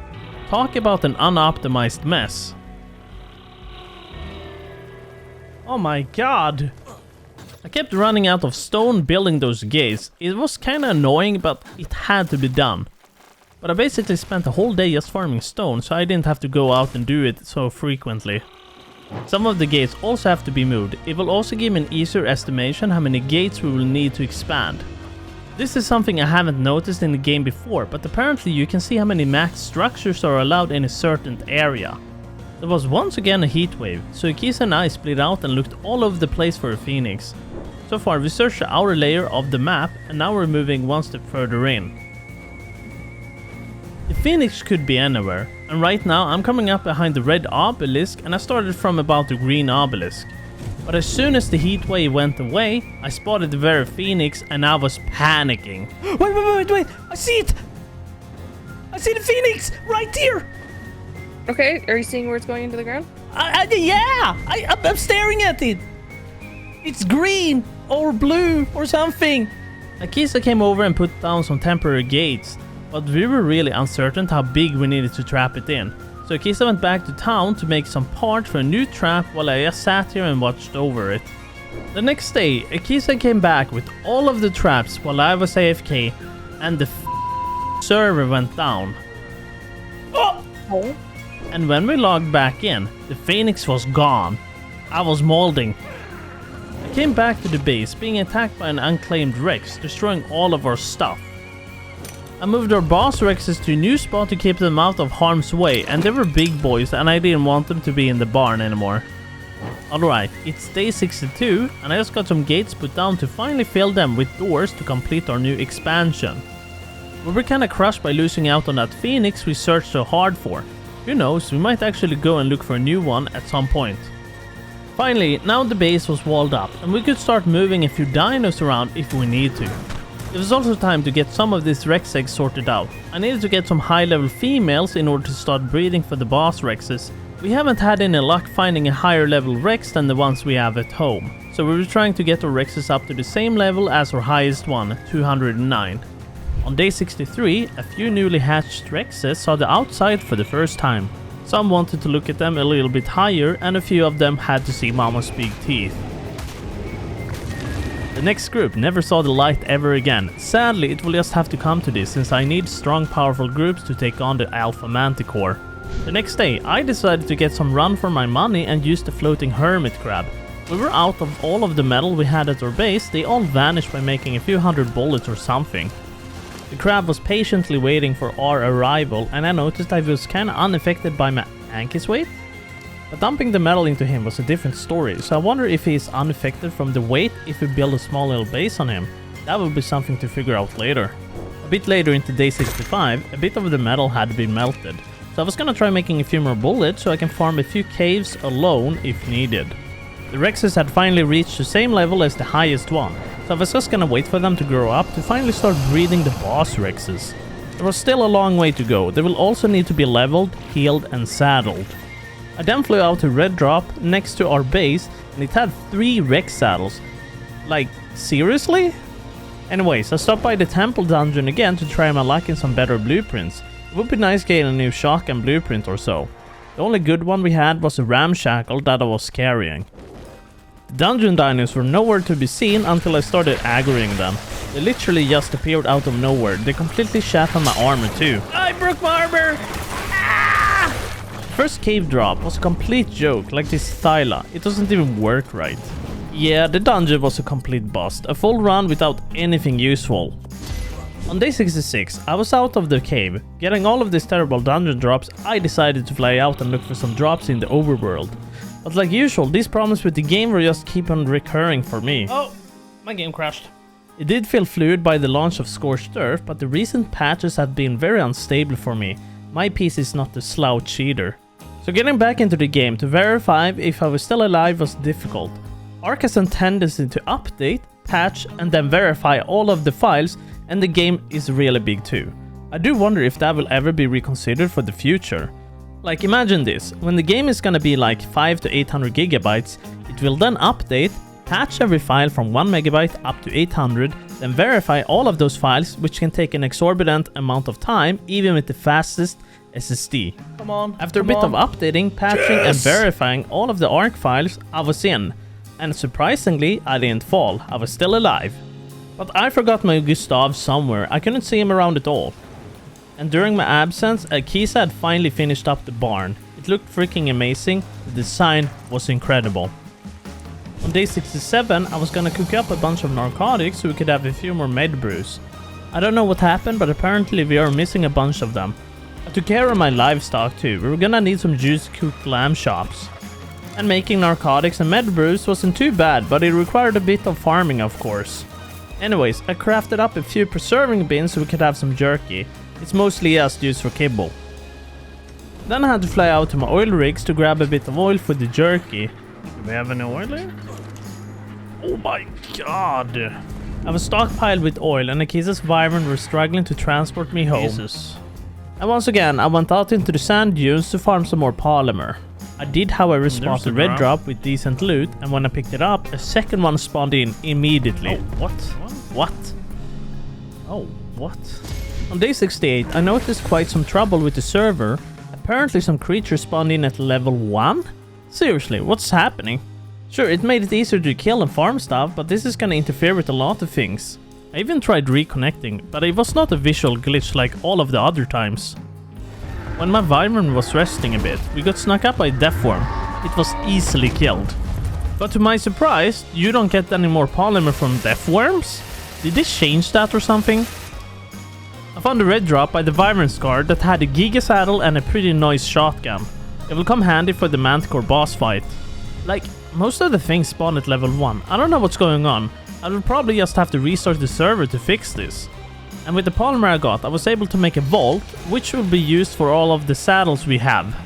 Talk about an unoptimized mess. Oh my god. I kept running out of stone building those gates. It was kinda annoying, but it had to be done. But I basically spent the whole day just farming stone, so I didn't have to go out and do it so frequently. Some of the gates also have to be moved. It will also give me an easier estimation how many gates we will need to expand. This is something I haven't noticed in the game before, but apparently you can see how many max structures are allowed in a certain area. There was once again a heat wave, so Akisa and I split out and looked all over the place for a phoenix. So far we searched the outer layer of the map and now we're moving one step further in. The phoenix could be anywhere. And right now I'm coming up behind the red obelisk, and I started from about the green obelisk. But as soon as the heat wave went away, I spotted the very phoenix and I was panicking. Wait, I see it! I see the phoenix right here! Okay, are you seeing where it's going into the ground? Yeah! I'm staring at it! It's green or blue or something. Akisa came over and put down some temporary gates, but we were really uncertain how big we needed to trap it in. So Akisa went back to town to make some parts for a new trap while I just sat here and watched over it. The next day, Akisa came back with all of the traps while I was AFK, and the server went down. Oh! And when we logged back in, the phoenix was gone. I was molding. I came back to the base, being attacked by an unclaimed Rex, destroying all of our stuff. I moved our boss Rexes to a new spot to keep them out of harm's way, and they were big boys and I didn't want them to be in the barn anymore. Alright, it's day 62 and I just got some gates put down to finally fill them with doors to complete our new expansion. We were kinda crushed by losing out on that phoenix we searched so hard for. Who knows, we might actually go and look for a new one at some point. Finally, now the base was walled up and we could start moving a few dinos around if we need to. It was also time to get some of these Rex eggs sorted out. I needed to get some high level females in order to start breeding for the boss Rexes. We haven't had any luck finding a higher level Rex than the ones we have at home. So we were trying to get our Rexes up to the same level as our highest one, 209. On day 63, a few newly hatched Rexes saw the outside for the first time. Some wanted to look at them a little bit higher and a few of them had to see Mama's big teeth. The next group never saw the light ever again. Sadly, it will just have to come to this since I need strong powerful groups to take on the alpha Manticore. The next day, I decided to get some run for my money and use the floating hermit crab. We were out of all of the metal we had at our base, they all vanished by making a few hundred bullets or something. The crab was patiently waiting for our arrival and I noticed I was kinda unaffected by my Anki's weight. But dumping the metal into him was a different story, so I wonder if he is unaffected from the weight if we build a small little base on him. That would be something to figure out later. A bit later into day 65, a bit of the metal had been melted. So I was gonna try making a few more bullets so I can farm a few caves alone if needed. The Rexes had finally reached the same level as the highest one, so I was just gonna wait for them to grow up to finally start breeding the boss Rexes. There was still a long way to go, they will also need to be leveled, healed and saddled. I then flew out to Red Drop next to our base and it had 3 Rex saddles. Like, seriously? Anyways, I stopped by the temple dungeon again to try my luck in some better blueprints. It would be nice getting a new shotgun blueprint or so. The only good one we had was a ramshackle that I was carrying. The dungeon dinos were nowhere to be seen until I started aggroing them. They literally just appeared out of nowhere. They completely shat on my armor too. I broke my armor! First cave drop was a complete joke, like this Thyla. It doesn't even work right. Yeah, the dungeon was a complete bust. A full run without anything useful. On day 66, I was out of the cave. Getting all of these terrible dungeon drops, I decided to fly out and look for some drops in the overworld. But like usual, these problems with the game will just keep on recurring for me. Oh, my game crashed. It did feel fluid by the launch of Scorched Earth, but the recent patches have been very unstable for me. My PC is not a slouch either. So getting back into the game to verify if I was still alive was difficult. Ark has a tendency to update, patch and then verify all of the files, and the game is really big too. I do wonder if that will ever be reconsidered for the future. Like imagine this, when the game is gonna be like 500 to 800 gigabytes, it will then update, patch every file from 1 megabyte up to 800, then verify all of those files, which can take an exorbitant amount of time even with the fastest SSD. Come on. After a bit of updating, patching and verifying all of the Ark files, I was in. And surprisingly, I didn't fall, I was still alive. But I forgot my Gustav somewhere, I couldn't see him around at all. And during my absence, Akisa had finally finished up the barn. It looked freaking amazing, the design was incredible. On day 67, I was gonna cook up a bunch of narcotics so we could have a few more med brews. I don't know what happened, but apparently we are missing a bunch of them. I took care of my livestock too, we were gonna need some juicy cooked lamb chops. And making narcotics and med brews wasn't too bad, but it required a bit of farming of course. Anyways, I crafted up a few preserving bins so we could have some jerky. It's mostly just used for kibble. Then I had to fly out to my oil rigs to grab a bit of oil for the jerky. Do we have any oil here? Oh my god! I was stockpiled with oil and Akisa's wyvern were struggling to transport me home. Jesus. And once again, I went out into the sand dunes to farm some more polymer. I did, however, spot a red drop with decent loot, and when I picked it up, a second one spawned in immediately. Oh, what? What? Oh, what? On day 68, I noticed quite some trouble with the server. Apparently some creatures spawned in at level 1? Seriously, what's happening? Sure, it made it easier to kill and farm stuff, but this is gonna interfere with a lot of things. I even tried reconnecting, but it was not a visual glitch like all of the other times. When my wyvern was resting a bit, we got snuck up by a death worm. It was easily killed. But to my surprise, you don't get any more polymer from death worms? Did they change that or something? I found a red drop by the wyvern's guard that had a giga saddle and a pretty nice shotgun. It will come handy for the Manticore boss fight. Like, most of the things spawn at level 1. I don't know what's going on. I will probably just have to restart the server to fix this. And with the polymer I got, I was able to make a vault, which will be used for all of the saddles we have.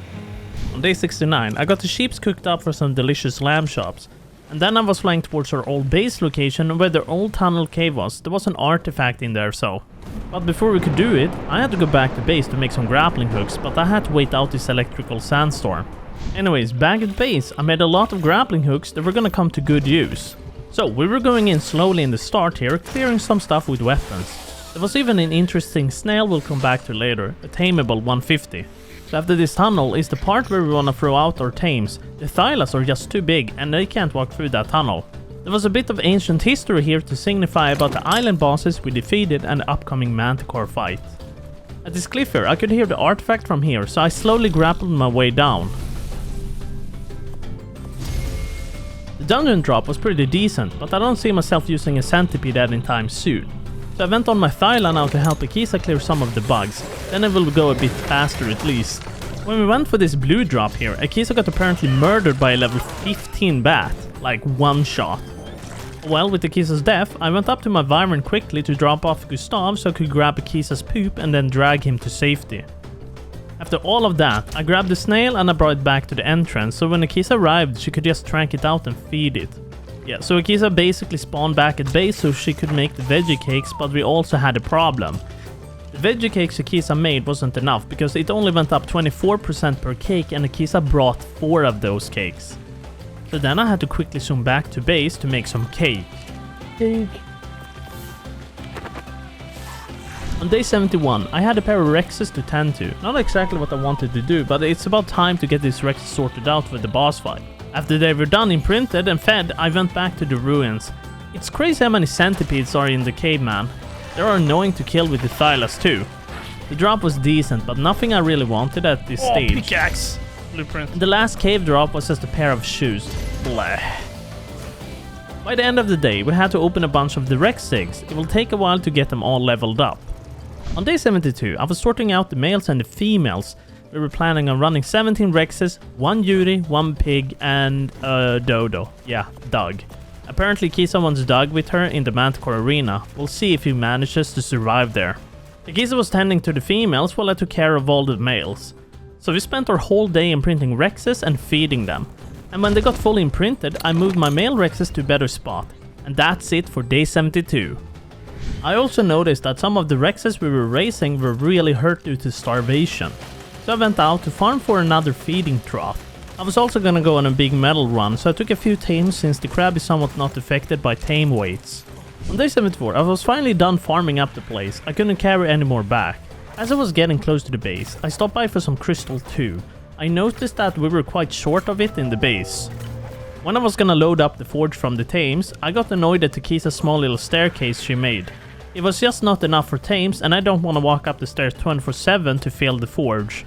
On day 69, I got the sheeps cooked up for some delicious lamb chops. And then I was flying towards our old base location where the old tunnel cave was. There was an artifact in there, so. But before we could do it, I had to go back to base to make some grappling hooks, but I had to wait out this electrical sandstorm. Anyways, back at base, I made a lot of grappling hooks that were gonna come to good use. So, we were going in slowly in the start here, clearing some stuff with weapons. There was even an interesting snail we'll come back to later, a tameable 150. So after this tunnel is the part where we wanna throw out our tames. The thylas are just too big and they can't walk through that tunnel. There was a bit of ancient history here to signify about the island bosses we defeated and the upcoming Manticore fight. At this cliff here, I could hear the artifact from here, so I slowly grappled my way down. The dungeon drop was pretty decent, but I don't see myself using a centipede anytime soon. So I went on my Thyla now to help Akisa clear some of the bugs, then it will go a bit faster at least. When we went for this blue drop here, Akisa got apparently murdered by a level 15 bat, like one shot. Well, with Akisa's death, I went up to my wyvern quickly to drop off Gustav so I could grab Akisa's poop and then drag him to safety. After all of that, I grabbed the snail and I brought it back to the entrance, so when Akisa arrived, she could just trank it out and feed it. Yeah, so Akisa basically spawned back at base so she could make the veggie cakes, but we also had a problem. The veggie cakes Akisa made wasn't enough because it only went up 24% per cake and Akisa brought 4 of those cakes. So then I had to quickly zoom back to base to make some cake. On day 71, I had a pair of Rexes to tend to. Not exactly what I wanted to do, but it's about time to get these Rexes sorted out for the boss fight. After they were done imprinted and fed, I went back to the ruins. It's crazy how many centipedes are in the cave, man. They are annoying to kill with the Thylas too. The drop was decent, but nothing I really wanted at this stage. Pickaxe! Blueprint. The last cave drop was just a pair of shoes. Bleh. By the end of the day, we had to open a bunch of the Rex eggs. It will take a while to get them all leveled up. On day 72, I was sorting out the males and the females. We were planning on running 17 Rexes, 1 Yuri, 1 pig, and a dodo. Yeah, Doug. Apparently Kisa wants Doug with her in the Manticore arena. We'll see if he manages to survive there. Kisa was tending to the females while I took care of all the males. So we spent our whole day imprinting Rexes and feeding them. And when they got fully imprinted, I moved my male Rexes to a better spot. And that's it for day 72. I also noticed that some of the Rexes we were raising were really hurt due to starvation. So I went out to farm for another feeding trough. I was also gonna go on a big metal run, so I took a few tames since the crab is somewhat not affected by tame weights. On day 74, I was finally done farming up the place. I couldn't carry any more back. As I was getting close to the base, I stopped by for some crystal too. I noticed that we were quite short of it in the base. When I was gonna load up the forge from the tames, I got annoyed at Akisa's small little staircase she made. It was just not enough for tames and I don't want to walk up the stairs 24/7 to fill the forge.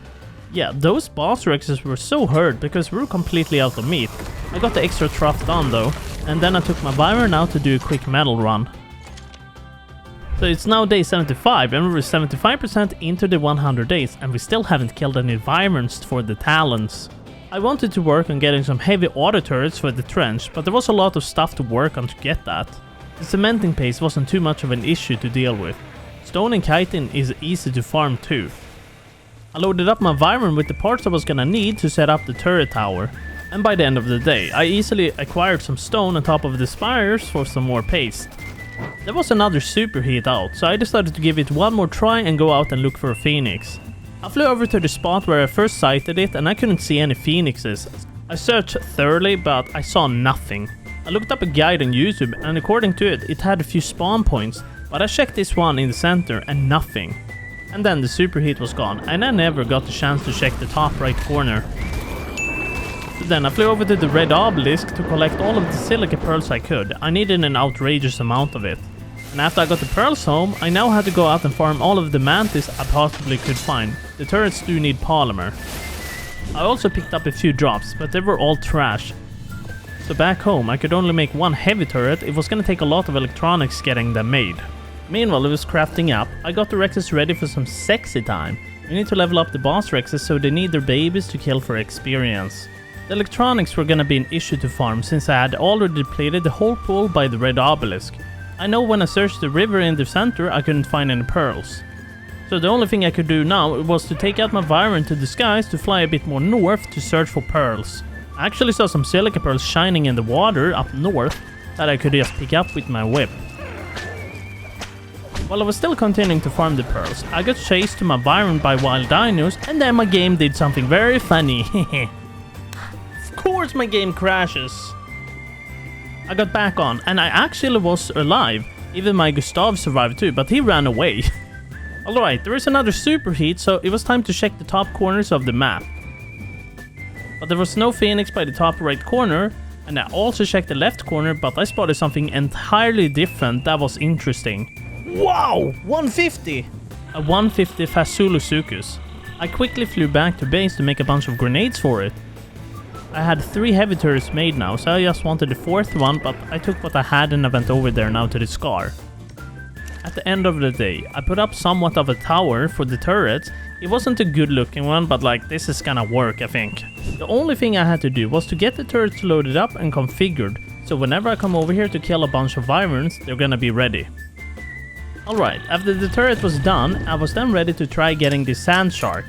Yeah, those boss Rexes were so hurt because we were completely out of meat. I got the extra trough done though, and then I took my Wyvern out to do a quick metal run. So it's now day 75 and we were 75% into the 100 days and we still haven't killed any Wyverns for the talons. I wanted to work on getting some heavy auto turrets for the trench, but there was a lot of stuff to work on to get that. The cementing paste wasn't too much of an issue to deal with. Stone and chitin is easy to farm too. I loaded up my Wyvern with the parts I was gonna need to set up the turret tower. And by the end of the day, I easily acquired some stone on top of the spires for some more paste. There was another superheat out, so I decided to give it one more try and go out and look for a phoenix. I flew over to the spot where I first sighted it and I couldn't see any phoenixes. I searched thoroughly, but I saw nothing. I looked up a guide on YouTube and according to it, it had a few spawn points, but I checked this one in the center and nothing. And then the superheat was gone and I never got the chance to check the top right corner. So then I flew over to the red obelisk to collect all of the silica pearls I could. I needed an outrageous amount of it. And after I got the pearls home, I now had to go out and farm all of the mantis I possibly could find. The turrets do need polymer. I also picked up a few drops, but they were all trash. So back home I could only make one heavy turret. It was gonna take a lot of electronics getting them made. Meanwhile it was crafting up. I got the Rexes ready for some sexy time. We need to level up the boss Rexes so they need their babies to kill for experience. The electronics were gonna be an issue to farm since I had already depleted the whole pool by the red obelisk. I know when I searched the river in the center I couldn't find any pearls. So the only thing I could do now was to take out my Wyvern to the skies to fly a bit more north to search for pearls. I actually saw some silica pearls shining in the water up north that I could just pick up with my whip. While I was still continuing to farm the pearls, I got chased to my Wyvern by wild dinos and then my game did something very funny. Of course my game crashes. I got back on and I actually was alive. Even my Gustav survived too, but he ran away. Alright, there is another superheat, so it was time to check the top corners of the map. But there was no phoenix by the top right corner, and I also checked the left corner, but I spotted something entirely different that was interesting. Wow! 150! A 150 fulgursuchus. I quickly flew back to base to make a bunch of grenades for it. I had 3 heavy turrets made now, so I just wanted the 4th one, but I took what I had and I went over there now to the scar. At the end of the day, I put up somewhat of a tower for the turrets. It wasn't a good looking one, but like this is gonna work I think. The only thing I had to do was to get the turrets loaded up and configured, so whenever I come over here to kill a bunch of wyverns, they're gonna be ready. Alright, after the turret was done, I was then ready to try getting the sand shark.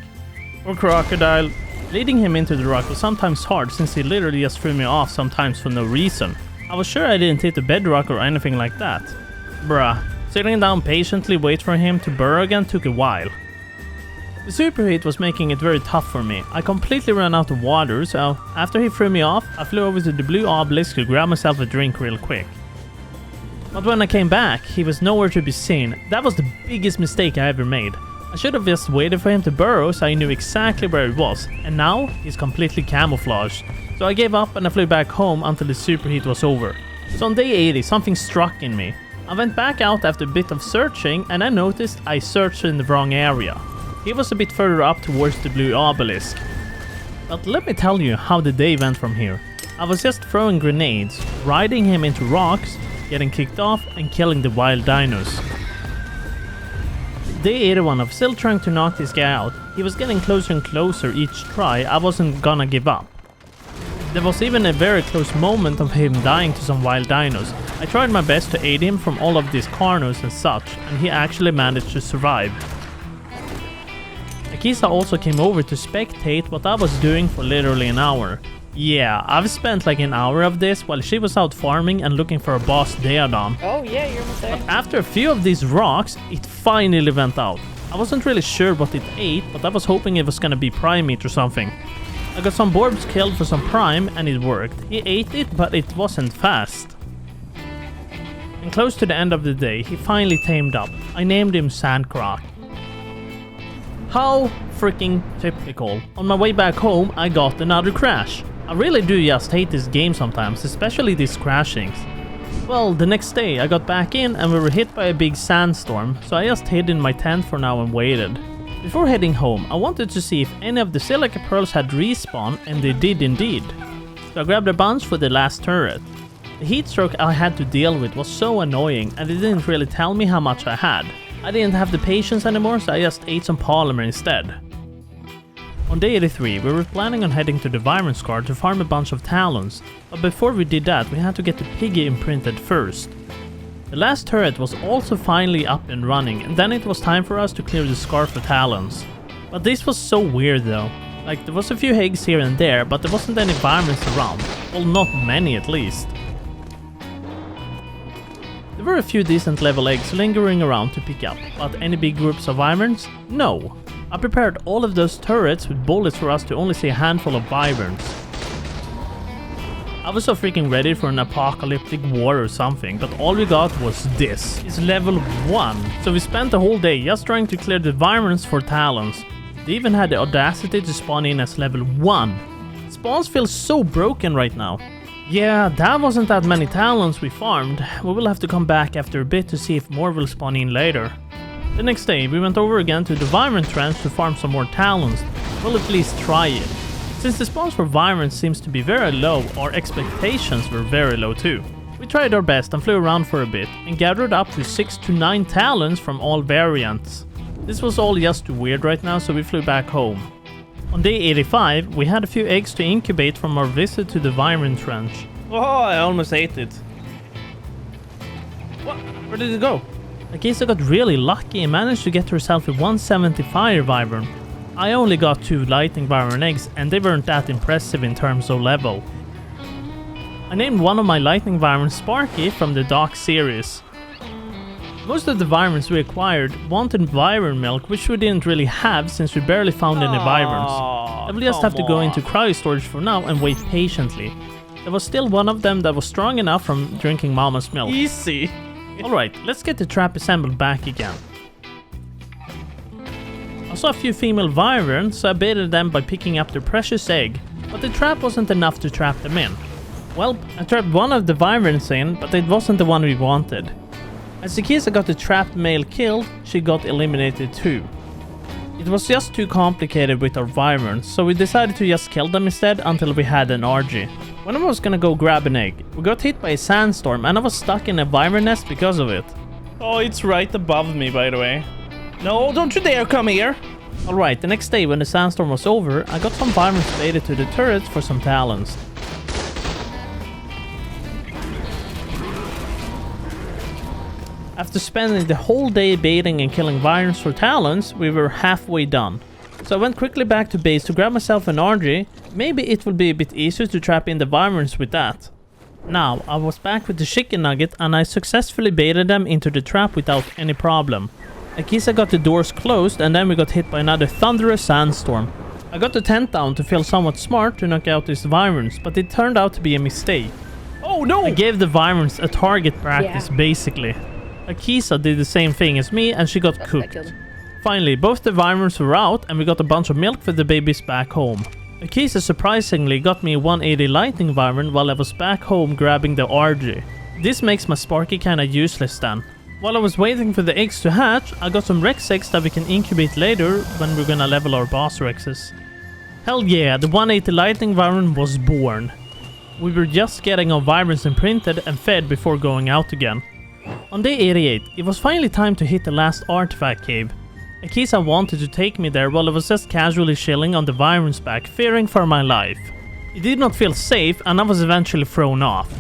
Or crocodile. Leading him into the rock was sometimes hard since he literally just threw me off sometimes for no reason. I was sure I didn't hit the bedrock or anything like that. Bruh. Sitting down patiently wait for him to burrow again took a while. The superheat was making it very tough for me. I completely ran out of water, so after he threw me off, I flew over to the blue obelisk to grab myself a drink real quick. But when I came back, he was nowhere to be seen. That was the biggest mistake I ever made. I should have just waited for him to burrow so I knew exactly where he was, and now he's completely camouflaged. So I gave up and I flew back home until the superheat was over. So on day 80, something struck in me. I went back out after a bit of searching and I noticed I searched in the wrong area. He was a bit further up towards the blue obelisk. But let me tell you how the day went from here. I was just throwing grenades, riding him into rocks, getting kicked off and killing the wild dinos. Day 81, I'm still trying to knock this guy out. He was getting closer and closer each try. I wasn't gonna give up. There was even a very close moment of him dying to some wild dinos. I tried my best to aid him from all of these carnos and such, and he actually managed to survive. Akisa also came over to spectate what I was doing for literally an hour. Yeah, I've spent like an hour of this while she was out farming and looking for a boss Deodon. Oh yeah, you're almost there. But after a few of these rocks, it finally went out. I wasn't really sure what it ate, but I was hoping it was gonna be prime meat or something. I got some borbs killed for some prime and it worked. He ate it, but it wasn't fast. And close to the end of the day, he finally tamed up. I named him Sandcroc. How freaking typical. On my way back home, I got another crash. I really do just hate this game sometimes, especially these crashings. Well, the next day I got back in and we were hit by a big sandstorm, so I just hid in my tent for now and waited. Before heading home, I wanted to see if any of the silica pearls had respawned, and they did indeed. So I grabbed a bunch for the last turret. The heat stroke I had to deal with was so annoying and it didn't really tell me how much I had. I didn't have the patience anymore, so I just ate some polymer instead. On day 83, we were planning on heading to the Wyvern scar to farm a bunch of talons, but before we did that we had to get the piggy imprinted first. The last turret was also finally up and running, and then it was time for us to clear the scar for talons. But this was so weird though. Like, there was a few eggs here and there, but there wasn't any wyverns around. Well, not many at least. There were a few decent level eggs lingering around to pick up, but any big groups of wyverns? No. I prepared all of those turrets with bullets for us to only see a handful of wyverns. I was so freaking ready for an apocalyptic war or something, but all we got was this. It's level 1, so we spent the whole day just trying to clear the wyverns for talons. They even had the audacity to spawn in as level 1. Spawns feel so broken right now. Yeah, that wasn't that many talons we farmed. We will have to come back after a bit to see if more will spawn in later. The next day we went over again to the wyvern trench to farm some more talons. We'll at least try it. Since the spawns for wyverns seems to be very low, our expectations were very low too. We tried our best and flew around for a bit and gathered up to 6 to 9 talons from all variants. This was all just too weird right now, so we flew back home. On day 85, we had a few eggs to incubate from our visit to the wyvern trench. Oh, I almost ate it. What? Where did it go? Akisa got really lucky and managed to get herself a 170 fire wyvern. I only got 2 lightning wyvern eggs and they weren't that impressive in terms of level. I named one of my lightning wyverns Sparky from the Dark series. Most of the wyverns we acquired wanted wyvern milk, which we didn't really have since we barely found any wyverns. I will just have to go into cryo storage for now and wait patiently. There was still one of them that was strong enough from drinking mama's milk. Easy. Alright, let's get the trap assembled back again. I saw a few female wyverns, so I baited them by picking up their precious egg, but the trap wasn't enough to trap them in. Well, I trapped one of the wyverns in, but it wasn't the one we wanted. As Akisa got the trapped male killed, she got eliminated too. It was just too complicated with our wyverns, so we decided to just kill them instead until we had an RG. When I was gonna go grab an egg, we got hit by a sandstorm and I was stuck in a wyvern nest because of it. Oh, it's right above me, by the way. No, don't you dare come here! Alright, the next day when the sandstorm was over, I got some wyverns baited to the turrets for some talons. After spending the whole day baiting and killing wyverns for talons, we were halfway done. So I went quickly back to base to grab myself an RG. Maybe it will be a bit easier to trap in the wyverns with that. Now, I was back with the chicken nugget and I successfully baited them into the trap without any problem. Akisa got the doors closed and then we got hit by another thunderous sandstorm. I got the tent down to feel somewhat smart to knock out these wyverns, but it turned out to be a mistake. Oh no! I gave the wyverns a target practice basically. Akisa did the same thing as me and she got cooked. Finally, both the wyverns were out and we got a bunch of milk for the babies back home. Akisa surprisingly got me a 180 lightning wyvern while I was back home grabbing the RG. This makes my Sparky kinda useless then. While I was waiting for the eggs to hatch, I got some Rex eggs that we can incubate later when we're gonna level our boss Rexes. Hell yeah, the 180 lightning wyvern was born. We were just getting our wyverns imprinted and fed before going out again. On day 88, it was finally time to hit the last artifact cave. Akisa wanted to take me there while I was just casually chilling on the wyvern's back, fearing for my life. It did not feel safe and I was eventually thrown off.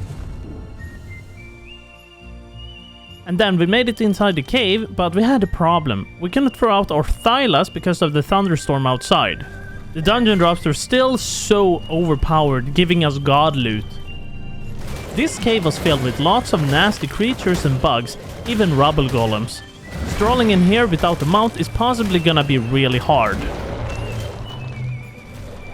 And then we made it inside the cave, but we had a problem. We couldn't throw out our Thylas because of the thunderstorm outside. The dungeon drops were still so overpowered, giving us god loot. This cave was filled with lots of nasty creatures and bugs, even rubble golems. Strolling in here without a mount is possibly gonna be really hard.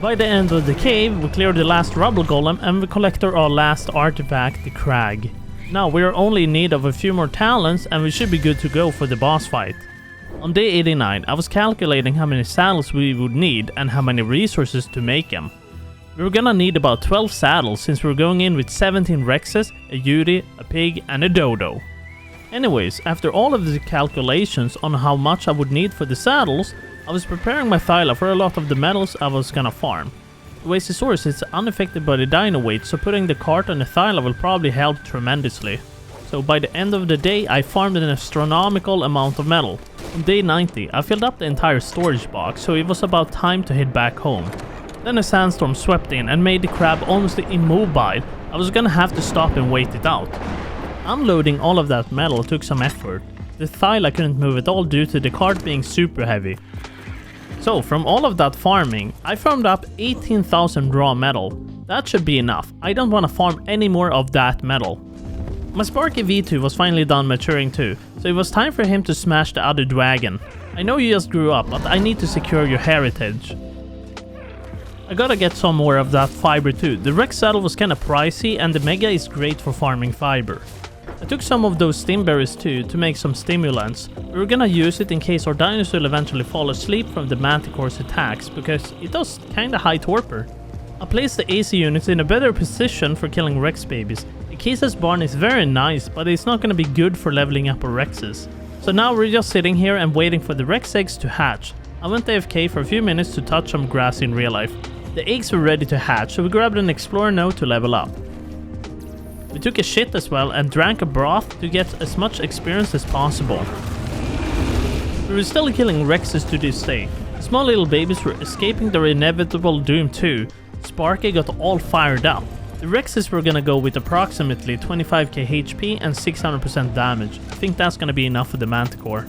By the end of the cave, we cleared the last rubble golem and we collected our last artifact, the crag. Now we are only in need of a few more talons and we should be good to go for the boss fight. On day 89, I was calculating how many saddles we would need and how many resources to make them. We were gonna need about 12 saddles since we were going in with 17 Rexes, a Yuri, a pig and a dodo. Anyways, after all of the calculations on how much I would need for the saddles, I was preparing my Thyla for a lot of the metals I was gonna farm. The oasisaur is unaffected by the dino weight, so putting the cart on the Thyla will probably help tremendously. So by the end of the day, I farmed an astronomical amount of metal. On day 90, I filled up the entire storage box, so it was about time to head back home. Then a sandstorm swept in and made the crab almost immobile. I was gonna have to stop and wait it out. Unloading all of that metal took some effort. The Thyla couldn't move at all due to the cart being super heavy. So from all of that farming, I farmed up 18,000 raw metal. That should be enough. I don't want to farm any more of that metal. My Sparky V2 was finally done maturing too, so it was time for him to smash the other dragon. I know you just grew up, but I need to secure your heritage. I gotta get some more of that fiber too. The Rex saddle was kinda pricey and the Mega is great for farming fiber. I took some of those stimberries too to make some stimulants. We were gonna use it in case our dinos will eventually fall asleep from the Manticore's attacks because it does kinda high torpor. I placed the AC units in a better position for killing Rex babies. Akisa's barn is very nice, but it's not gonna be good for leveling up our Rexes. So now we're just sitting here and waiting for the Rex eggs to hatch. I went AFK for a few minutes to touch some grass in real life. The eggs were ready to hatch, so we grabbed an explorer node to level up. We took a shit as well and drank a broth to get as much experience as possible. We were still killing Rexes to this day. Small little babies were escaping their inevitable doom too. Sparky got all fired up. The Rexes were gonna go with approximately 25k HP and 600% damage. I think that's gonna be enough for the Manticore.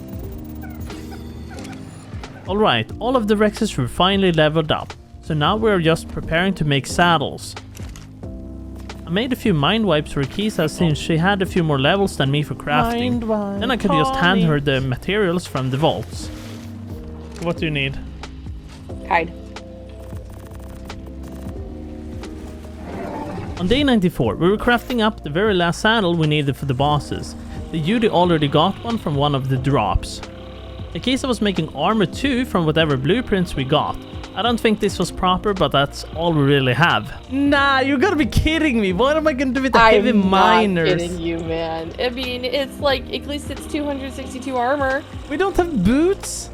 Alright, all of the Rexes were finally leveled up. So now we're just preparing to make saddles. I made a few mind wipes for Akisa since she had a few more levels than me for crafting. Then I could just hand her the materials from the vaults. What do you need? Hide. On day 94, we were crafting up the very last saddle we needed for the bosses. The Yudi already got one from one of the drops. Akisa was making armor too from whatever blueprints we got. I don't think this was proper, but that's all we really have. Nah, you gotta be kidding me. What am I gonna do with the heavy miners? I'm not kidding you, man. I mean, it's like, at least it's 262 armor. We don't have boots.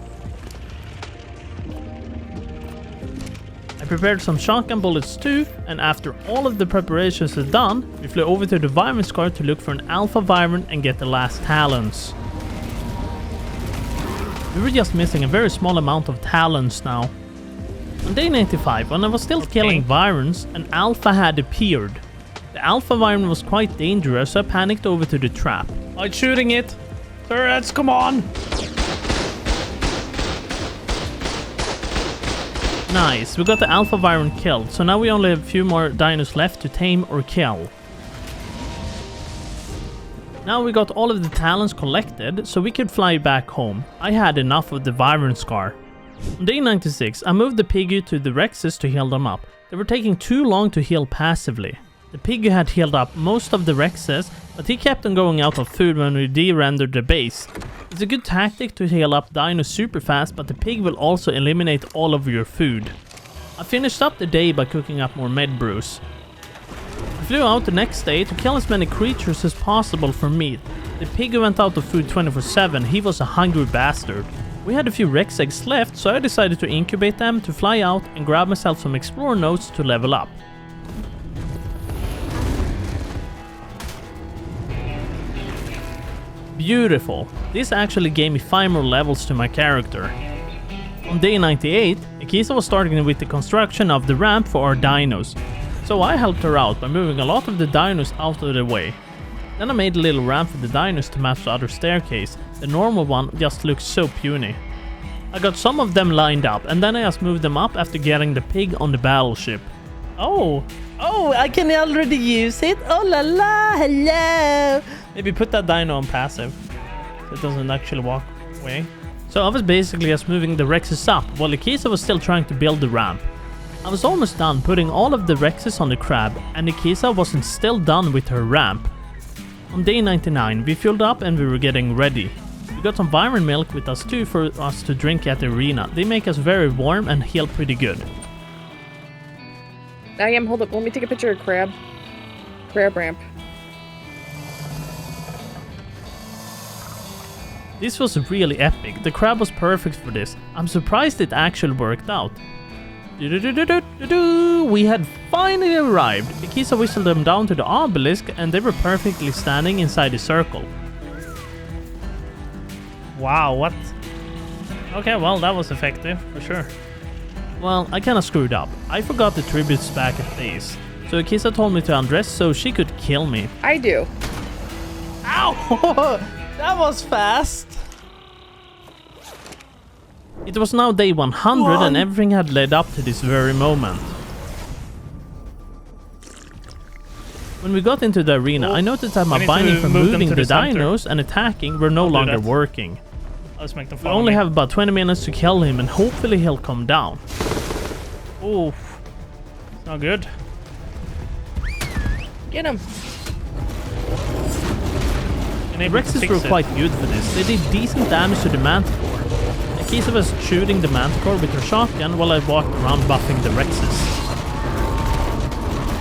I prepared some shotgun bullets too, and after all of the preparations are done, we flew over to the Wyvern scar to look for an alpha Wyvern and get the last talons. We were just missing a very small amount of talons now. On day 95, when I was still killing Wyverns, an alpha had appeared. The alpha Wyvern was quite dangerous, so I panicked over to the trap. I'm shooting it. Turrets, come on. Nice, we got the alpha Wyvern killed, so now we only have a few more dinos left to tame or kill. Now we got all of the talons collected, so we could fly back home. I had enough of the Wyvern scar. On day 96, I moved the piggy to the Rexes to heal them up. They were taking too long to heal passively. The piggy had healed up most of the Rexes, but he kept on going out of food when we de-rendered the base. It's a good tactic to heal up dinos super fast, but the pig will also eliminate all of your food. I finished up the day by cooking up more med brews. I flew out the next day to kill as many creatures as possible for meat. The pig went out of food 24/7, he was a hungry bastard. We had a few Rex eggs left, so I decided to incubate them to fly out and grab myself some explorer nodes to level up. Beautiful. This actually gave me 5 more levels to my character. On day 98, Akisa was starting with the construction of the ramp for our dinos. So I helped her out by moving a lot of the dinos out of the way. Then I made a little ramp for the dinos to match the other staircase. The normal one just looks so puny. I got some of them lined up and then I just moved them up after getting the pig on the battleship. Oh, I can already use it. Oh la la, hello. Maybe put that dino on passive so it doesn't actually walk away. So I was basically just moving the Rexes up while Akisa was still trying to build the ramp. I was almost done putting all of the Rexes on the crab and Akisa wasn't still done with her ramp. On day 99, we filled up and we were getting ready. We got some Wyvern milk with us too for us to drink at the arena. They make us very warm and heal pretty good. Hold up, let me take a picture of crab. Crab ramp. This was really epic. The crab was perfect for this. I'm surprised it actually worked out. We had finally arrived. Akisa whistled them down to the obelisk and they were perfectly standing inside the circle. Wow, what? Okay, well that was effective, for sure. Well, I kinda screwed up. I forgot the tributes back at base. So Akisa told me to undress so she could kill me. I do. Ow! That was fast! It was now day 100 and everything had led up to this very moment. When we got into the arena, I noticed that my binding for moving the dinos and attacking were no longer working. Let's make them We follow only me. have about 20 minutes to kill him and hopefully he'll come down. Oh, not good. Get him. The Rexes were quite good for this. They did decent damage to the Manticore. Akisa was shooting the Manticore with her shotgun while I walked around buffing the Rexes.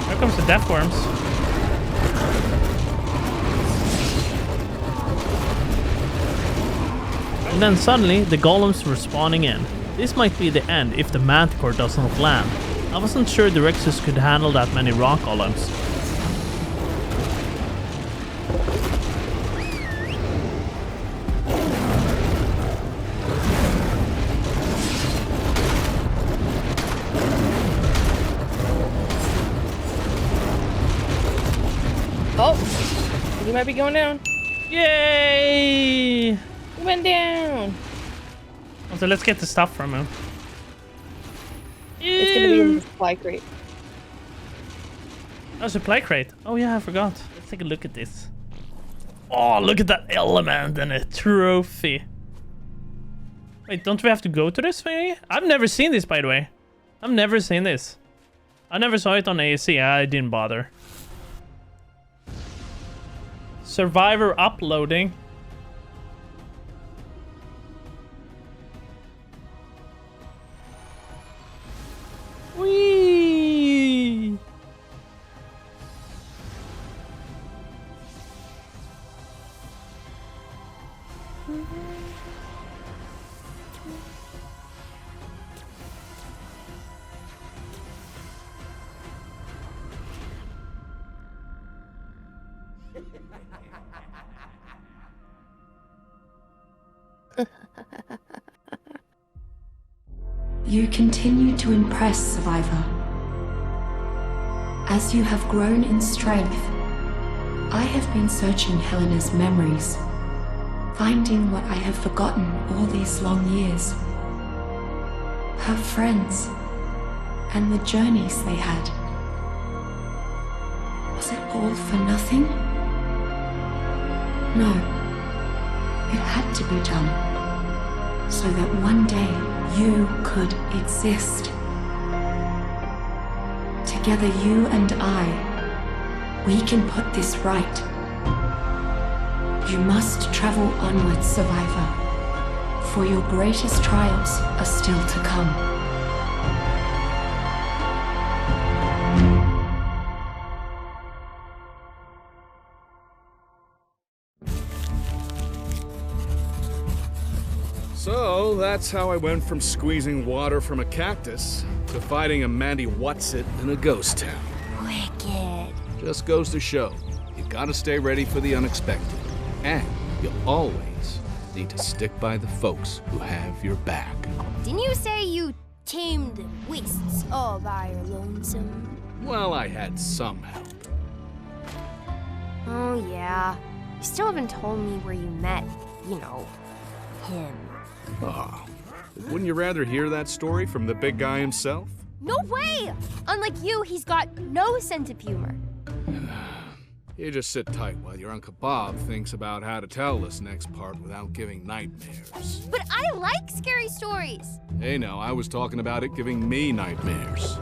Here comes the death worms. And then suddenly, the golems were spawning in. This might be the end if the Manticore doesn't land. I wasn't sure the Rexes could handle that many rock golems. Oh, you might be going down. Yay! You went down. So let's get the stuff from him. It's gonna be in the supply crate. Oh, supply crate. Oh yeah, I forgot. Let's take a look at this. Oh, look at that element and a trophy. Wait, don't we have to go to this thing? I've never seen this, by the way. I've never seen this. I never saw it on AAC. I didn't bother. Survivor uploading. Whee! You continue to impress, Survivor. As you have grown in strength, I have been searching Helena's memories, finding what I have forgotten all these long years. Her friends, and the journeys they had. Was it all for nothing? No. It had to be done, so that one day you could exist. Together, you and I, we can put this right. You must travel onwards, Survivor, for your greatest trials are still to come. So, that's how I went from squeezing water from a cactus to fighting a Mandy Whatsit in a ghost town. Wicked. Just goes to show, you gotta stay ready for the unexpected. And you'll always need to stick by the folks who have your back. Didn't you say you tamed the wisps all by your lonesome? Well, I had some help. Oh, yeah. You still haven't told me where you met, you know, him. Oh, wouldn't you rather hear that story from the big guy himself? No way! Unlike you, he's got no sense of humor. You just sit tight while your Uncle Bob thinks about how to tell this next part without giving nightmares. But I like scary stories. Hey, no, I was talking about it giving me nightmares.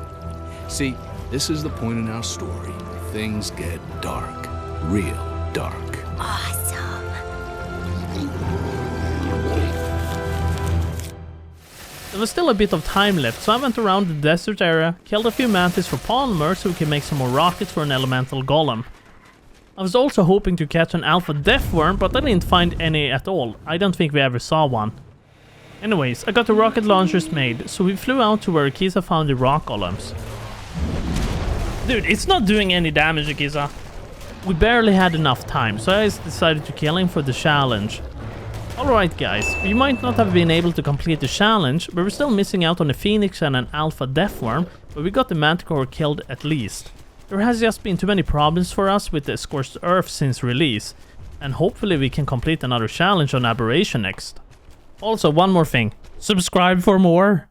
See, this is the point in our story where things get dark. Real dark. Awesome. There was still a bit of time left, so I went around the desert area, killed a few mantis for polymer so we can make some more rockets for an elemental golem. I was also hoping to catch an alpha death worm, but I didn't find any at all. I don't think we ever saw one. Anyways, I got the rocket launchers made, so we flew out to where Akisa found the rock golems. Dude, it's not doing any damage, Akisa. We barely had enough time, so I decided to kill him for the challenge. Alright guys, we might not have been able to complete the challenge, but we're still missing out on a phoenix and an alpha death worm, but we got the Manticore killed at least. There has just been too many problems for us with the Scorched Earth since release, and hopefully we can complete another challenge on Aberration next. Also, one more thing. Subscribe for more.